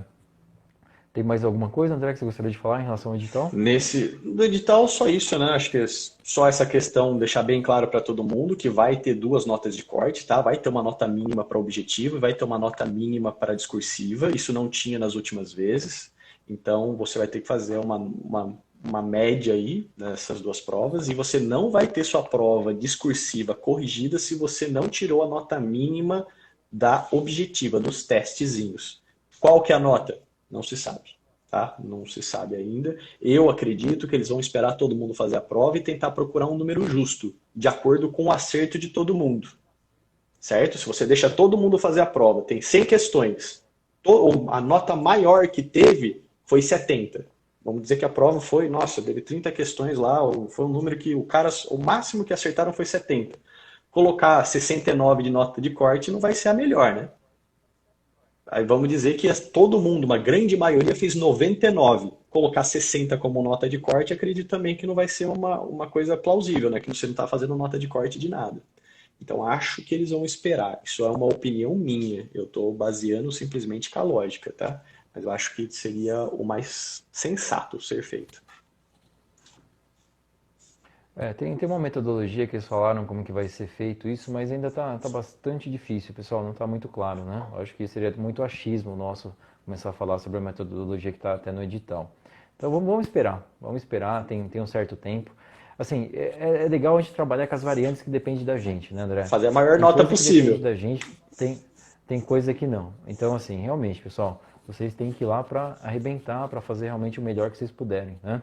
Tem mais alguma coisa, André, que você gostaria de falar em relação ao edital? No edital, só isso, né? Acho que é só essa questão, deixar bem claro para todo mundo que vai ter duas notas de corte, tá? Vai ter uma nota mínima para objetivo e vai ter uma nota mínima para discursiva. Isso não tinha nas últimas vezes. Então, você vai ter que fazer uma média aí nessas duas provas e você não vai ter sua prova discursiva corrigida se você não tirou a nota mínima da objetiva, dos testezinhos. Qual que é a nota? Não se sabe, tá? Não se sabe ainda. Eu acredito que eles vão esperar todo mundo fazer a prova e tentar procurar um número justo, de acordo com o acerto de todo mundo, certo? Se você deixa todo mundo fazer a prova, tem 100 questões, a nota maior que teve foi 70. Vamos dizer que a prova foi, nossa, teve 30 questões lá, foi um número que o máximo que acertaram foi 70. Colocar 69 de nota de corte não vai ser a melhor, né? Aí vamos dizer que todo mundo, uma grande maioria, fez 99. Colocar 60 como nota de corte, acredito também que não vai ser uma coisa plausível, né? Que você não está fazendo nota de corte de nada. Então acho que eles vão esperar. Isso é uma opinião minha. Eu estou baseando simplesmente com a lógica, tá? Mas eu acho que seria o mais sensato ser feito. Tem uma metodologia que eles falaram como que vai ser feito isso, mas ainda tá bastante difícil, pessoal, não está muito claro, né? Eu acho que seria muito achismo nosso começar a falar sobre a metodologia que está até no edital. Então vamos esperar, tem um certo tempo. Assim, é legal a gente trabalhar com as variantes que dependem da gente, né, André? Fazer a maior Tem nota coisa que depende possível. da gente, tem coisa que não. Então, assim, realmente, pessoal, vocês têm que ir lá para arrebentar, para fazer realmente o melhor que vocês puderem, né?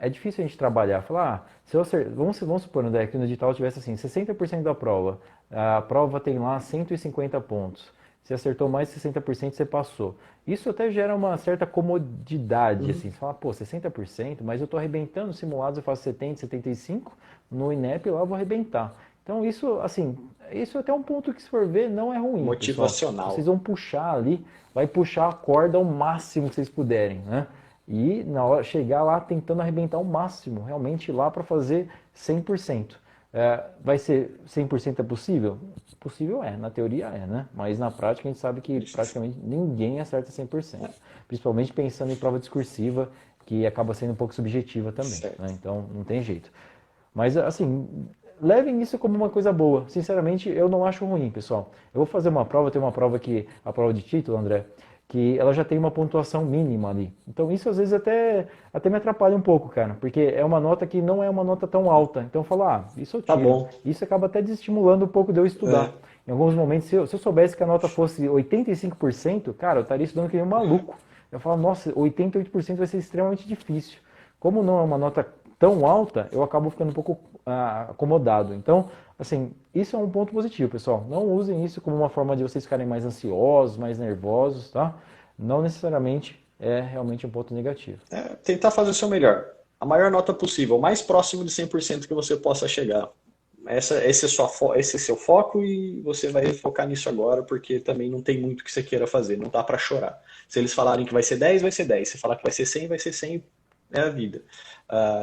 É difícil a gente trabalhar, falar, se eu vamos supor, André, que no edital tivesse assim, 60% da prova, a prova tem lá 150 pontos. Você acertou mais de 60%, você passou. Isso até gera uma certa comodidade, Uhum. assim, você fala, pô, 60%, mas eu estou arrebentando simulados, eu faço 70, 75, no INEP lá eu vou arrebentar. Então isso, assim, isso até um ponto que se for ver não é ruim, pessoal. Vocês Motivacional. vão puxar ali, vai puxar a corda ao máximo que vocês puderem, né? E na hora chegar lá tentando arrebentar o máximo, realmente ir lá para fazer 100%. Vai ser 100% é possível? Possível é, na teoria é, né? Mas na prática a gente sabe que Difícil. praticamente ninguém acerta 100%. Principalmente pensando em prova discursiva, que acaba sendo um pouco subjetiva também, né? Certo. Então não tem jeito. Mas assim, levem isso como uma coisa boa. Sinceramente, eu não acho ruim, pessoal. Eu vou fazer uma prova, tem uma prova que, a prova de título, André, que ela já tem uma pontuação mínima ali. Então isso às vezes até me atrapalha um pouco, cara, porque é uma nota que não é uma nota tão alta. Então eu falo, isso eu Tá tiro. bom. Isso acaba até desestimulando um pouco de eu estudar. É. Em alguns momentos, se eu soubesse que a nota fosse 85%, cara, eu estaria estudando que nem um maluco. Eu falo, nossa, 88% vai ser extremamente difícil. Como não é uma nota tão alta, eu acabo ficando um pouco acomodado. Então, assim, isso é um ponto positivo, pessoal. Não usem isso como uma forma de vocês ficarem mais ansiosos, mais nervosos, tá? Não necessariamente é realmente um ponto negativo. Tentar fazer o seu melhor. A maior nota possível, o mais próximo de 100% que você possa chegar. Esse é seu foco e você vai focar nisso agora, porque também não tem muito que você queira fazer, não dá para chorar. Se eles falarem que vai ser 10, vai ser 10. Se falar que vai ser 100, vai ser 100. É a vida.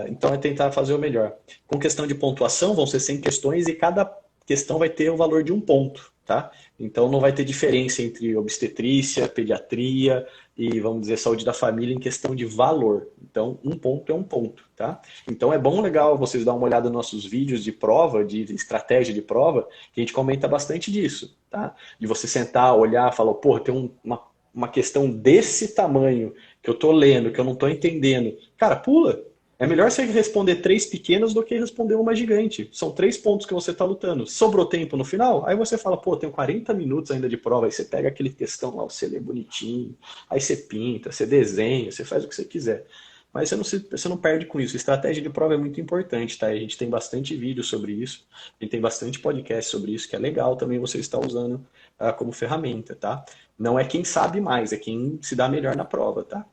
Então é tentar fazer o melhor. Com questão de pontuação, vão ser 100 questões e cada questão vai ter o valor de um ponto, tá? Então não vai ter diferença entre obstetrícia, pediatria e, vamos dizer, saúde da família em questão de valor. Então, um ponto é um ponto, tá? Então é bom, legal vocês dar uma olhada nos nossos vídeos de prova, de estratégia de prova, que a gente comenta bastante disso, tá? De você sentar, olhar, falar, pô, tem uma questão desse tamanho que eu tô lendo, que eu não tô entendendo. Cara, pula. É melhor você responder três pequenas do que responder uma gigante. São 3 pontos que você está lutando. Sobrou tempo no final? Aí você fala, pô, tenho 40 minutos ainda de prova. Aí você pega aquele textão lá, você lê bonitinho. Aí você pinta, você desenha, você faz o que você quiser. Mas você não perde com isso. Estratégia de prova é muito importante, tá? A gente tem bastante vídeo sobre isso. A gente tem bastante podcast sobre isso, que é legal também você estar usando como ferramenta, tá? Não é quem sabe mais, é quem se dá melhor na prova, tá?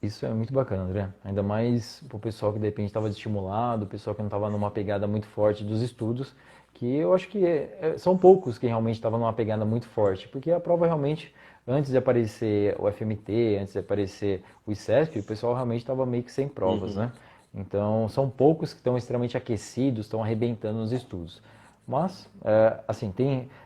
Isso é muito bacana, André. Ainda mais pro pessoal que de repente estava desestimulado, o pessoal que não estava numa pegada muito forte dos estudos, que eu acho que são poucos que realmente estavam numa pegada muito forte, porque a prova realmente, antes de aparecer o FMT, antes de aparecer o ICESP, o pessoal realmente estava meio que sem provas, Uhum. né? Então, são poucos que estão extremamente aquecidos, estão arrebentando nos estudos. Mas, assim,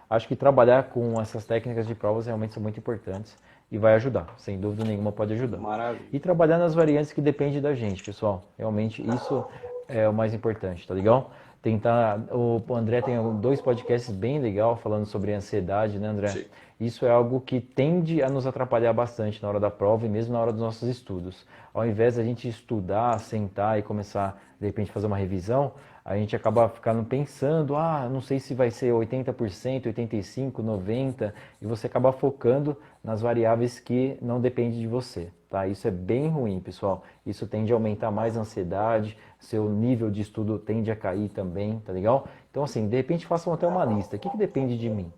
acho que trabalhar com essas técnicas de provas realmente são muito importantes e vai ajudar, sem dúvida nenhuma pode ajudar. Maravilha. E trabalhar nas variantes que dependem da gente, pessoal. Realmente isso é o mais importante, tá legal? Tentar. O André tem 2 podcasts bem legal falando sobre ansiedade, né, André? Sim. Isso é algo que tende a nos atrapalhar bastante na hora da prova e mesmo na hora dos nossos estudos. Ao invés da gente estudar, sentar e começar, de repente, fazer uma revisão, a gente acaba ficando pensando, não sei se vai ser 80%, 85%, 90%, e você acaba focando nas variáveis que não dependem de você, tá? Isso é bem ruim, pessoal. Isso tende a aumentar mais a ansiedade, seu nível de estudo tende a cair também, tá legal? Então, assim, de repente façam até uma lista. O que depende de mim?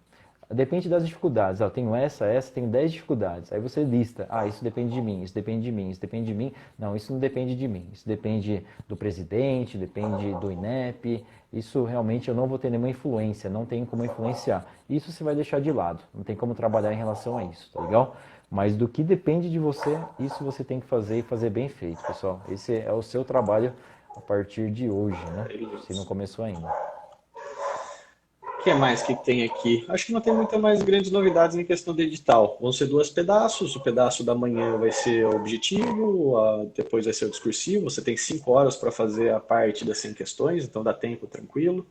Depende das dificuldades. Eu tenho essa, tenho 10 dificuldades. Aí você lista, isso depende de mim, isso depende de mim, isso depende de mim. Não, isso não depende de mim. Isso depende do presidente, depende do INEP. Isso realmente eu não vou ter nenhuma influência, não tenho como influenciar. Isso você vai deixar de lado. Não tem como trabalhar em relação a isso, tá legal? Mas do que depende de você, isso você tem que fazer e fazer bem feito, pessoal. Esse é o seu trabalho a partir de hoje, né? Se não Maravilhoso. começou ainda. O que mais que tem aqui? Acho que não tem muita mais grandes novidades em questão de edital. Vão ser 2 pedaços. O pedaço da manhã vai ser o objetivo, depois vai ser o discursivo. Você tem 5 horas para fazer a parte das 100 questões, então dá tempo tranquilo.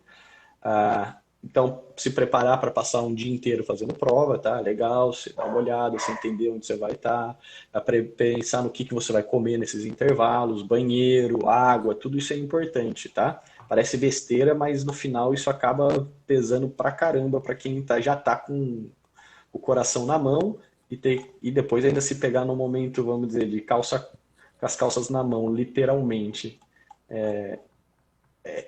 Então, se preparar para passar um dia inteiro fazendo prova, tá? Legal, você dá uma olhada, você entender onde você vai estar, pensar no que você vai comer nesses intervalos, banheiro, água, tudo isso é importante, tá? Parece besteira, mas no final isso acaba pesando pra caramba para quem já tá com o coração na mão e depois ainda se pegar no momento, vamos dizer, de calça, com as calças na mão, literalmente.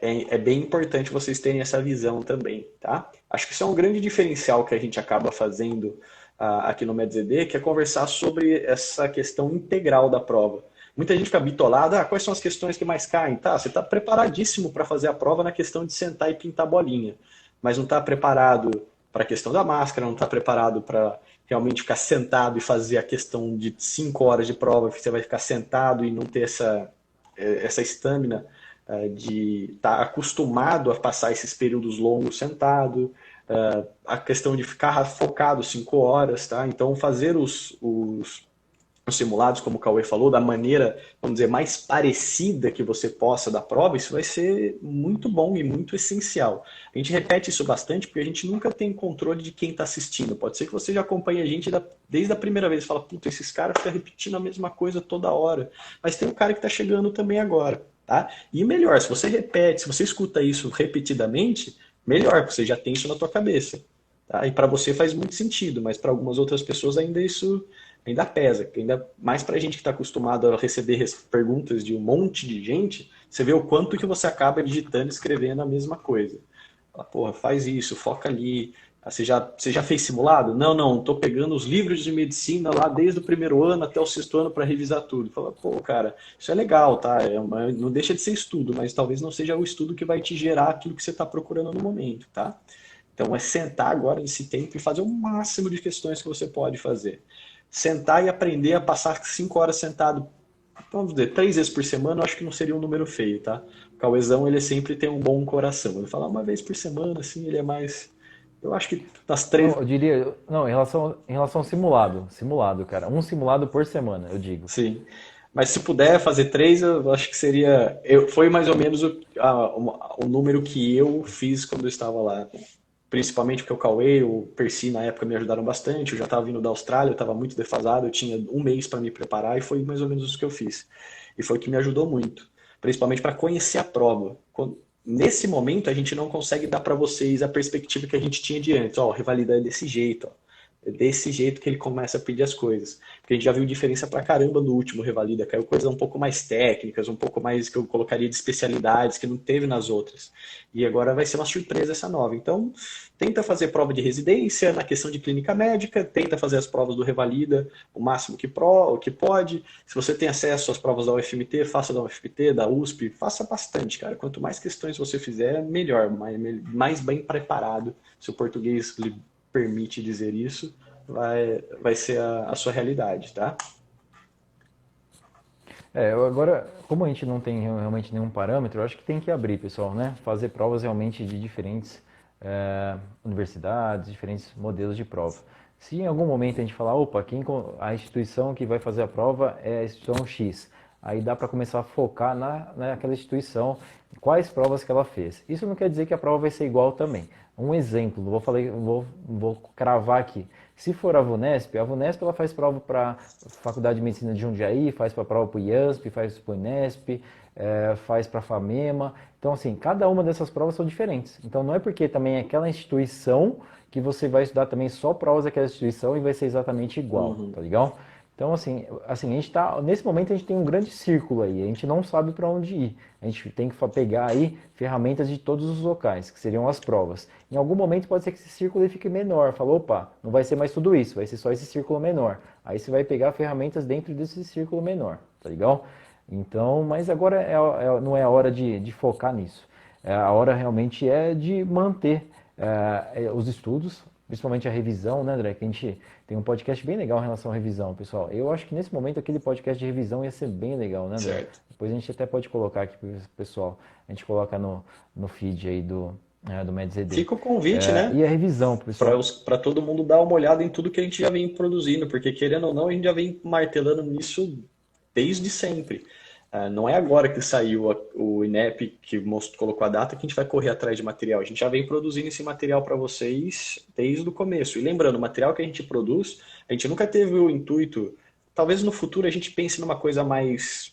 É bem importante vocês terem essa visão também, tá? Acho que isso é um grande diferencial que a gente acaba fazendo aqui no MedZD, que é conversar sobre essa questão integral da prova. Muita gente fica bitolada, quais são as questões que mais caem? Tá, você está preparadíssimo para fazer a prova na questão de sentar e pintar bolinha, mas não está preparado para a questão da máscara, não está preparado para realmente ficar sentado e fazer a questão de 5 horas de prova, que você vai ficar sentado e não ter essa estamina de estar acostumado a passar esses períodos longos sentado, a questão de ficar focado 5 horas, tá? Então fazer os simulados, como o Cauê falou, da maneira, vamos dizer, mais parecida que você possa da prova, isso vai ser muito bom e muito essencial. A gente repete isso bastante porque a gente nunca tem controle de quem está assistindo. Pode ser que você já acompanhe a gente desde a primeira vez e fala, puta, esses caras ficam repetindo a mesma coisa toda hora. Mas tem um cara que está chegando também agora. Tá? E melhor, se você repete, se você escuta isso repetidamente, melhor, porque você já tem isso na tua cabeça. Tá? E para você faz muito sentido, mas para algumas outras pessoas ainda isso ainda pesa. Ainda mais para a gente que está acostumado a receber perguntas de um monte de gente, você vê o quanto que você acaba digitando e escrevendo a mesma coisa. Fala, porra, faz isso, foca ali. Você já fez simulado? Não, estou pegando os livros de medicina lá desde o primeiro ano até o sexto ano para revisar tudo. Fala, pô, cara, isso é legal, tá? Não deixa de ser estudo, mas talvez não seja o estudo que vai te gerar aquilo que você está procurando no momento, tá? Então é sentar agora nesse tempo e fazer o máximo de questões que você pode fazer. Sentar e aprender a passar 5 horas sentado, vamos dizer, 3 vezes por semana, eu acho que não seria um número feio, tá? O Cauezão, ele sempre tem um bom coração. Ele fala uma vez por semana, assim, ele é mais... Eu acho que das 3... Não, eu diria, não, em relação ao simulado, cara. Um simulado por semana, eu digo. Sim. Mas se puder fazer 3, eu acho que seria... Foi mais ou menos o número que eu fiz quando eu estava lá. Principalmente porque o Cauê, o Percy na época me ajudaram bastante. Eu já estava vindo da Austrália, eu estava muito defasado, eu tinha um mês para me preparar e foi mais ou menos isso que eu fiz. E foi o que me ajudou muito, principalmente para conhecer a prova. Nesse momento a gente não consegue dar para vocês a perspectiva que a gente tinha de antes. Ó, revalidar é desse jeito, ó. É desse jeito que ele começa a pedir as coisas. Porque a gente já viu diferença pra caramba no último Revalida. Caiu coisas um pouco mais técnicas, um pouco mais que eu colocaria de especialidades que não teve nas outras. E agora vai ser uma surpresa essa nova. Então, tenta fazer prova de residência na questão de clínica médica, tenta fazer as provas do Revalida o máximo que pode. Se você tem acesso às provas da UFMT, faça da UFMT, da USP, faça bastante, cara. Quanto mais questões você fizer, melhor, mais bem preparado. Se o português permite dizer isso, vai ser a sua realidade, tá? Agora, como a gente não tem realmente nenhum parâmetro, eu acho que tem que abrir, pessoal, né? Fazer provas realmente de diferentes universidades, diferentes modelos de prova. Se em algum momento a gente falar, opa, a instituição que vai fazer a prova é a instituição X, aí dá para começar a focar naquela instituição, quais provas que ela fez. Isso não quer dizer que a prova vai ser igual também. Um exemplo, vou cravar aqui. Se for a VUNESP ela faz prova para a Faculdade de Medicina de Jundiaí, faz para prova para o IASP, faz para o INESP, faz para a FAMEMA. Então, assim, cada uma dessas provas são diferentes. Então, não é porque também é aquela instituição que você vai estudar também só provas daquela instituição e vai ser exatamente igual, tá legal? Então, assim, a gente tá, nesse momento a gente tem um grande círculo aí, a gente não sabe para onde ir. A gente tem que pegar aí ferramentas de todos os locais, que seriam as provas. Em algum momento pode ser que esse círculo ele fique menor, falou, opa, não vai ser mais tudo isso, vai ser só esse círculo menor. Aí você vai pegar ferramentas dentro desse círculo menor, tá legal? Então, mas agora não é a hora de focar nisso. A hora realmente é de manter os estudos, principalmente a revisão, né, André? Que a gente tem um podcast bem legal em relação à revisão, pessoal. Eu acho que nesse momento aquele podcast de revisão ia ser bem legal, né, André? Certo. Depois a gente até pode colocar aqui pro pessoal. A gente coloca no feed aí do MedZD. Fica o convite, né? E a revisão, pessoal. Para todo mundo dar uma olhada em tudo que a gente já vem produzindo, porque querendo ou não, a gente já vem martelando nisso desde sempre. Não é agora que saiu o INEP, que colocou a data, que a gente vai correr atrás de material. A gente já vem produzindo esse material para vocês desde o começo. E lembrando, o material que a gente produz, a gente nunca teve o intuito, talvez no futuro a gente pense numa coisa mais,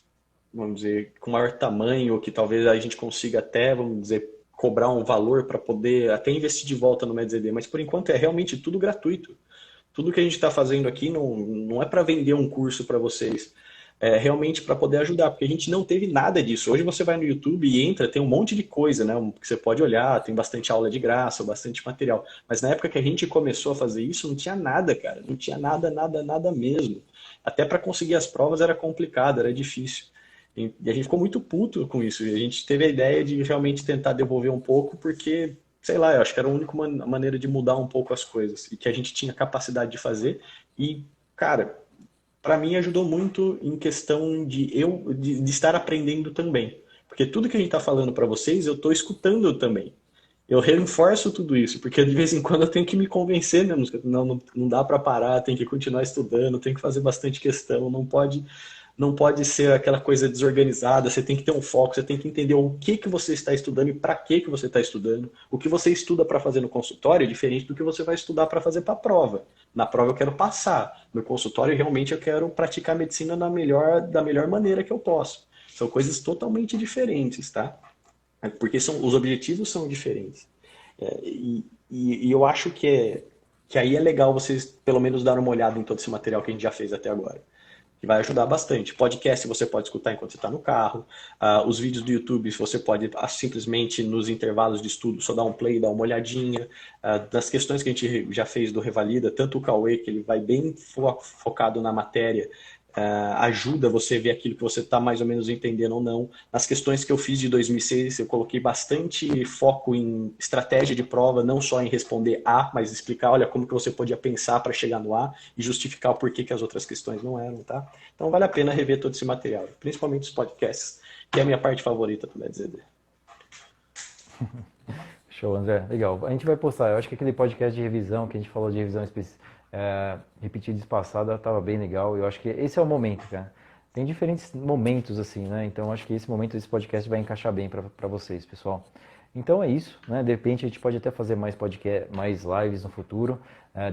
vamos dizer, com maior tamanho, ou que talvez a gente consiga até, vamos dizer, cobrar um valor para poder até investir de volta no MedZD, mas por enquanto é realmente tudo gratuito. Tudo que a gente está fazendo aqui não é para vender um curso para vocês, é realmente para poder ajudar, porque a gente não teve nada disso. Hoje você vai no YouTube e entra, tem um monte de coisa, né, que você pode olhar, tem bastante aula de graça, bastante material. Mas na época que a gente começou a fazer isso, não tinha nada, cara, não tinha nada, nada, nada mesmo. Até para conseguir as provas era complicado, era difícil. E a gente ficou muito puto com isso. E a gente teve a ideia de realmente tentar devolver um pouco, porque, sei lá, eu acho que era a única maneira de mudar um pouco as coisas. E que a gente tinha capacidade de fazer. E, cara, para mim ajudou muito em questão de estar aprendendo também. Porque tudo que a gente está falando para vocês, eu estou escutando também. Eu reforço tudo isso, porque de vez em quando eu tenho que me convencer mesmo. Não dá para parar, tem que continuar estudando, tem que fazer bastante questão, não pode ser aquela coisa desorganizada, você tem que ter um foco, você tem que entender o que que você está estudando e para que você está estudando. O que você estuda para fazer no consultório é diferente do que você vai estudar para fazer para a prova. Na prova eu quero passar, no consultório realmente eu quero praticar medicina da melhor maneira que eu posso. São coisas totalmente diferentes, tá? Porque os objetivos são diferentes. E eu acho que aí é legal vocês pelo menos dar uma olhada em todo esse material que a gente já fez até agora, que vai ajudar bastante. Podcast você pode escutar enquanto você está no carro. Os vídeos do YouTube você pode simplesmente nos intervalos de estudo só dar um play, dar uma olhadinha. Das questões que a gente já fez do Revalida, tanto o Cauê, que ele vai bem focado na matéria, ajuda você a ver aquilo que você está mais ou menos entendendo ou não. Nas questões que eu fiz de 2006, eu coloquei bastante foco em estratégia de prova, não só em responder A, mas explicar, olha, como que você podia pensar para chegar no A e justificar o porquê que as outras questões não eram, tá? Então vale a pena rever todo esse material, principalmente os podcasts, que é a minha parte favorita do MedZD. Show, André. Legal. A gente vai postar. Eu acho que aquele podcast de revisão, que a gente falou de revisão repetida e espaçada, estava bem legal. Eu acho que esse é o momento, cara. Tem diferentes momentos, assim, né? Então, eu acho que esse momento desse podcast vai encaixar bem para vocês, pessoal. Então é isso, né? De repente a gente pode até fazer mais podcast, mais lives no futuro,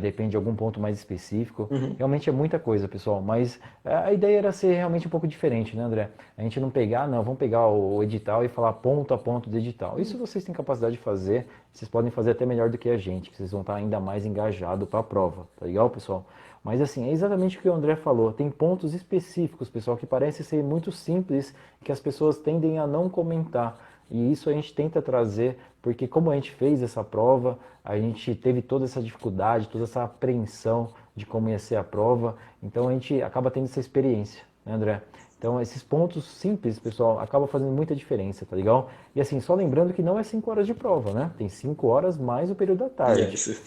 depende de algum ponto mais específico. Uhum. Realmente é muita coisa, pessoal, mas a ideia era ser realmente um pouco diferente, né, André? A gente não pegar, não, vamos pegar o edital e falar ponto a ponto do edital. Isso vocês têm capacidade de fazer, vocês podem fazer até melhor do que a gente, que vocês vão estar ainda mais engajados para a prova, tá legal, pessoal? Mas assim, é exatamente o que o André falou, tem pontos específicos, pessoal, que parece ser muito simples, que as pessoas tendem a não comentar. E isso a gente tenta trazer, porque como a gente fez essa prova, a gente teve toda essa dificuldade, toda essa apreensão de como ia ser a prova, então a gente acaba tendo essa experiência, né, André? Então esses pontos simples, pessoal, acabam fazendo muita diferença, tá legal? E assim, só lembrando que não é 5 horas de prova, né? Tem 5 horas mais o período da tarde. Yes.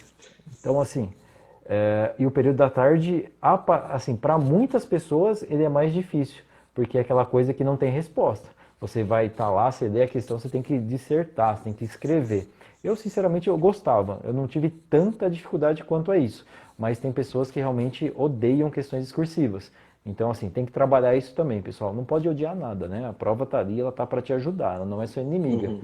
Então assim, e o período da tarde, assim, para muitas pessoas ele é mais difícil, porque é aquela coisa que não tem resposta. Você vai estar lá, você lê a questão, você tem que dissertar, você tem que escrever. Eu, sinceramente, eu gostava. Eu não tive tanta dificuldade quanto a isso. Mas tem pessoas que realmente odeiam questões discursivas. Então, assim, tem que trabalhar isso também, pessoal. Não pode odiar nada, né? A prova está ali, ela está para te ajudar, ela não é sua inimiga. Uhum.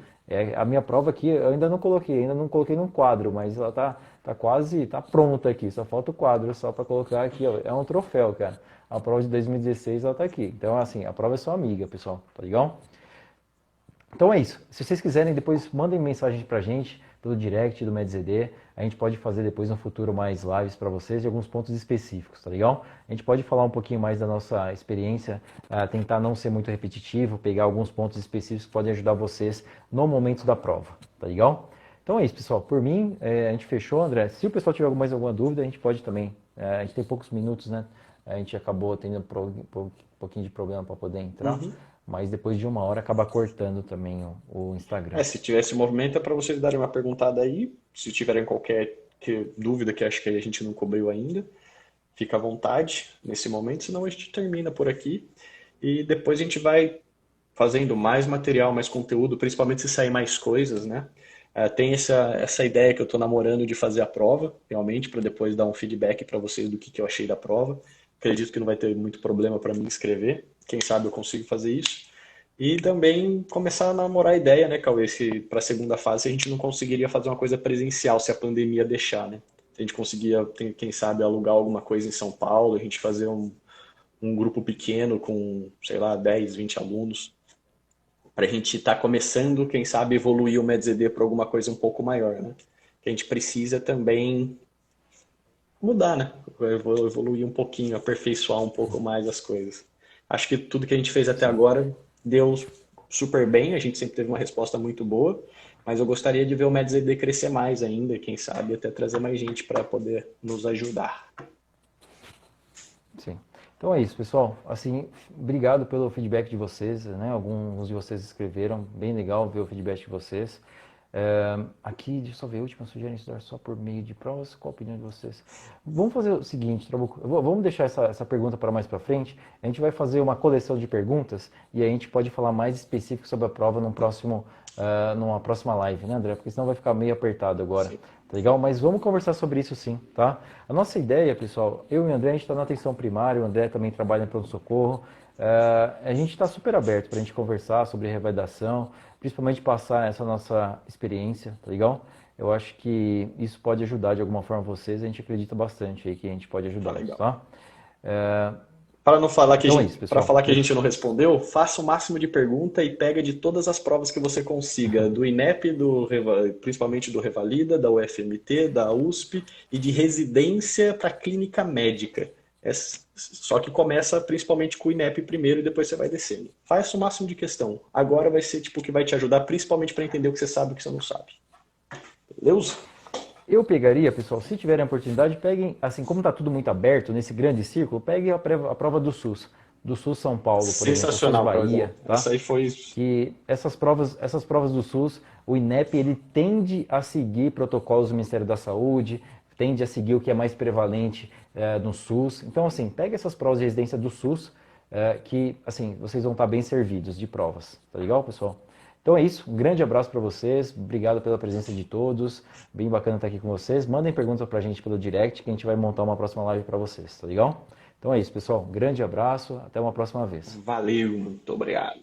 A minha prova aqui, eu ainda não coloquei num quadro, mas ela tá quase, tá pronta aqui. Só falta o quadro, só para colocar aqui, ó. É um troféu, cara. A prova de 2016, ela tá aqui. Então, assim, a prova é sua amiga, pessoal. Tá legal? Então é isso. Se vocês quiserem, depois mandem mensagem pra gente pelo direct do MedZD. A gente pode fazer depois no futuro mais lives para vocês de alguns pontos específicos, tá legal? A gente pode falar um pouquinho mais da nossa experiência, tentar não ser muito repetitivo, pegar alguns pontos específicos que podem ajudar vocês no momento da prova, tá legal? Então é isso, pessoal. Por mim, a gente fechou, André. Se o pessoal tiver mais alguma dúvida, a gente pode também. A gente tem poucos minutos, né? A gente acabou tendo um pouquinho de problema para poder entrar. Uhum. Mas depois de 1 hora acaba cortando também o Instagram. Se tiver esse movimento é para vocês darem uma perguntada aí. Se tiverem qualquer dúvida que acho que a gente não cobriu ainda, fica à vontade nesse momento, senão a gente termina por aqui. E depois a gente vai fazendo mais material, mais conteúdo, principalmente se sair mais coisas, né? Tem essa ideia que eu estou namorando de fazer a prova, realmente, para depois dar um feedback para vocês do que eu achei da prova. Acredito que não vai ter muito problema para mim escrever. quem sabe eu consigo fazer isso. E também começar a namorar a ideia, né, Cauê, se para a segunda fase a gente não conseguiria fazer uma coisa presencial se a pandemia deixar, né? Se a gente conseguia, quem sabe, alugar alguma coisa em São Paulo, a gente fazer um grupo pequeno com, sei lá, 10, 20 alunos, para a gente estar começando, quem sabe, evoluir o MedZD para alguma coisa um pouco maior, né? Que a gente precisa também mudar, né? Evoluir um pouquinho, aperfeiçoar um pouco mais as coisas. Acho que tudo que a gente fez até Sim. agora deu super bem, a gente sempre teve uma resposta muito boa, mas eu gostaria de ver o MedZD crescer mais ainda, quem sabe até trazer mais gente para poder nos ajudar. Sim. Então é isso, pessoal. Assim, obrigado pelo feedback de vocês, né? Alguns de vocês escreveram, bem legal ver o feedback de vocês. Aqui, deixa eu só ver, a última sugestão, estudar só por meio de provas, qual a opinião de vocês? Vamos fazer o seguinte, Trabuco, vamos deixar essa pergunta para mais para frente, a gente vai fazer uma coleção de perguntas e a gente pode falar mais específico sobre a prova numa próxima live, né, André? Porque senão vai ficar meio apertado agora, Sim. tá legal? Mas vamos conversar sobre isso sim, tá? A nossa ideia, pessoal, eu e o André, a gente está na atenção primária, o André também trabalha em pronto-socorro, a gente está super aberto para a gente conversar sobre revalidação, principalmente passar essa nossa experiência, tá legal? Eu acho que isso pode ajudar de alguma forma vocês, a gente acredita bastante aí que a gente pode Tá ajudá-los, legal. tá? É, Para não falar que a então é gente, isso, para pessoal. falar que a gente não respondeu, faça o máximo de pergunta e pega de todas as provas que você consiga, do INEP, principalmente do Revalida, da UFMT, da USP e de residência para clínica médica. Só que começa principalmente com o INEP primeiro e depois você vai descendo. Faça o máximo de questão. Agora vai ser tipo o que vai te ajudar principalmente para entender o que você sabe e o que você não sabe. Beleza? Eu pegaria, pessoal, se tiverem a oportunidade, peguem, assim, como está tudo muito aberto nesse grande círculo, peguem a prova do SUS São Paulo, por exemplo, o SUS Sensacional, Bahia, Claudão. tá? Essa aí foi. Que essas provas do SUS, o INEP ele tende a seguir protocolos do Ministério da Saúde, tende a seguir o que é mais prevalente no SUS. Então, assim, pega essas provas de residência do SUS, que, assim, vocês vão estar bem servidos de provas. Tá legal, pessoal? Então é isso, um grande abraço para vocês, obrigado pela presença de todos, bem bacana estar aqui com vocês. Mandem perguntas para a gente pelo direct que a gente vai montar uma próxima live para vocês, tá legal? Então é isso, pessoal, um grande abraço, até uma próxima vez. Valeu, muito obrigado.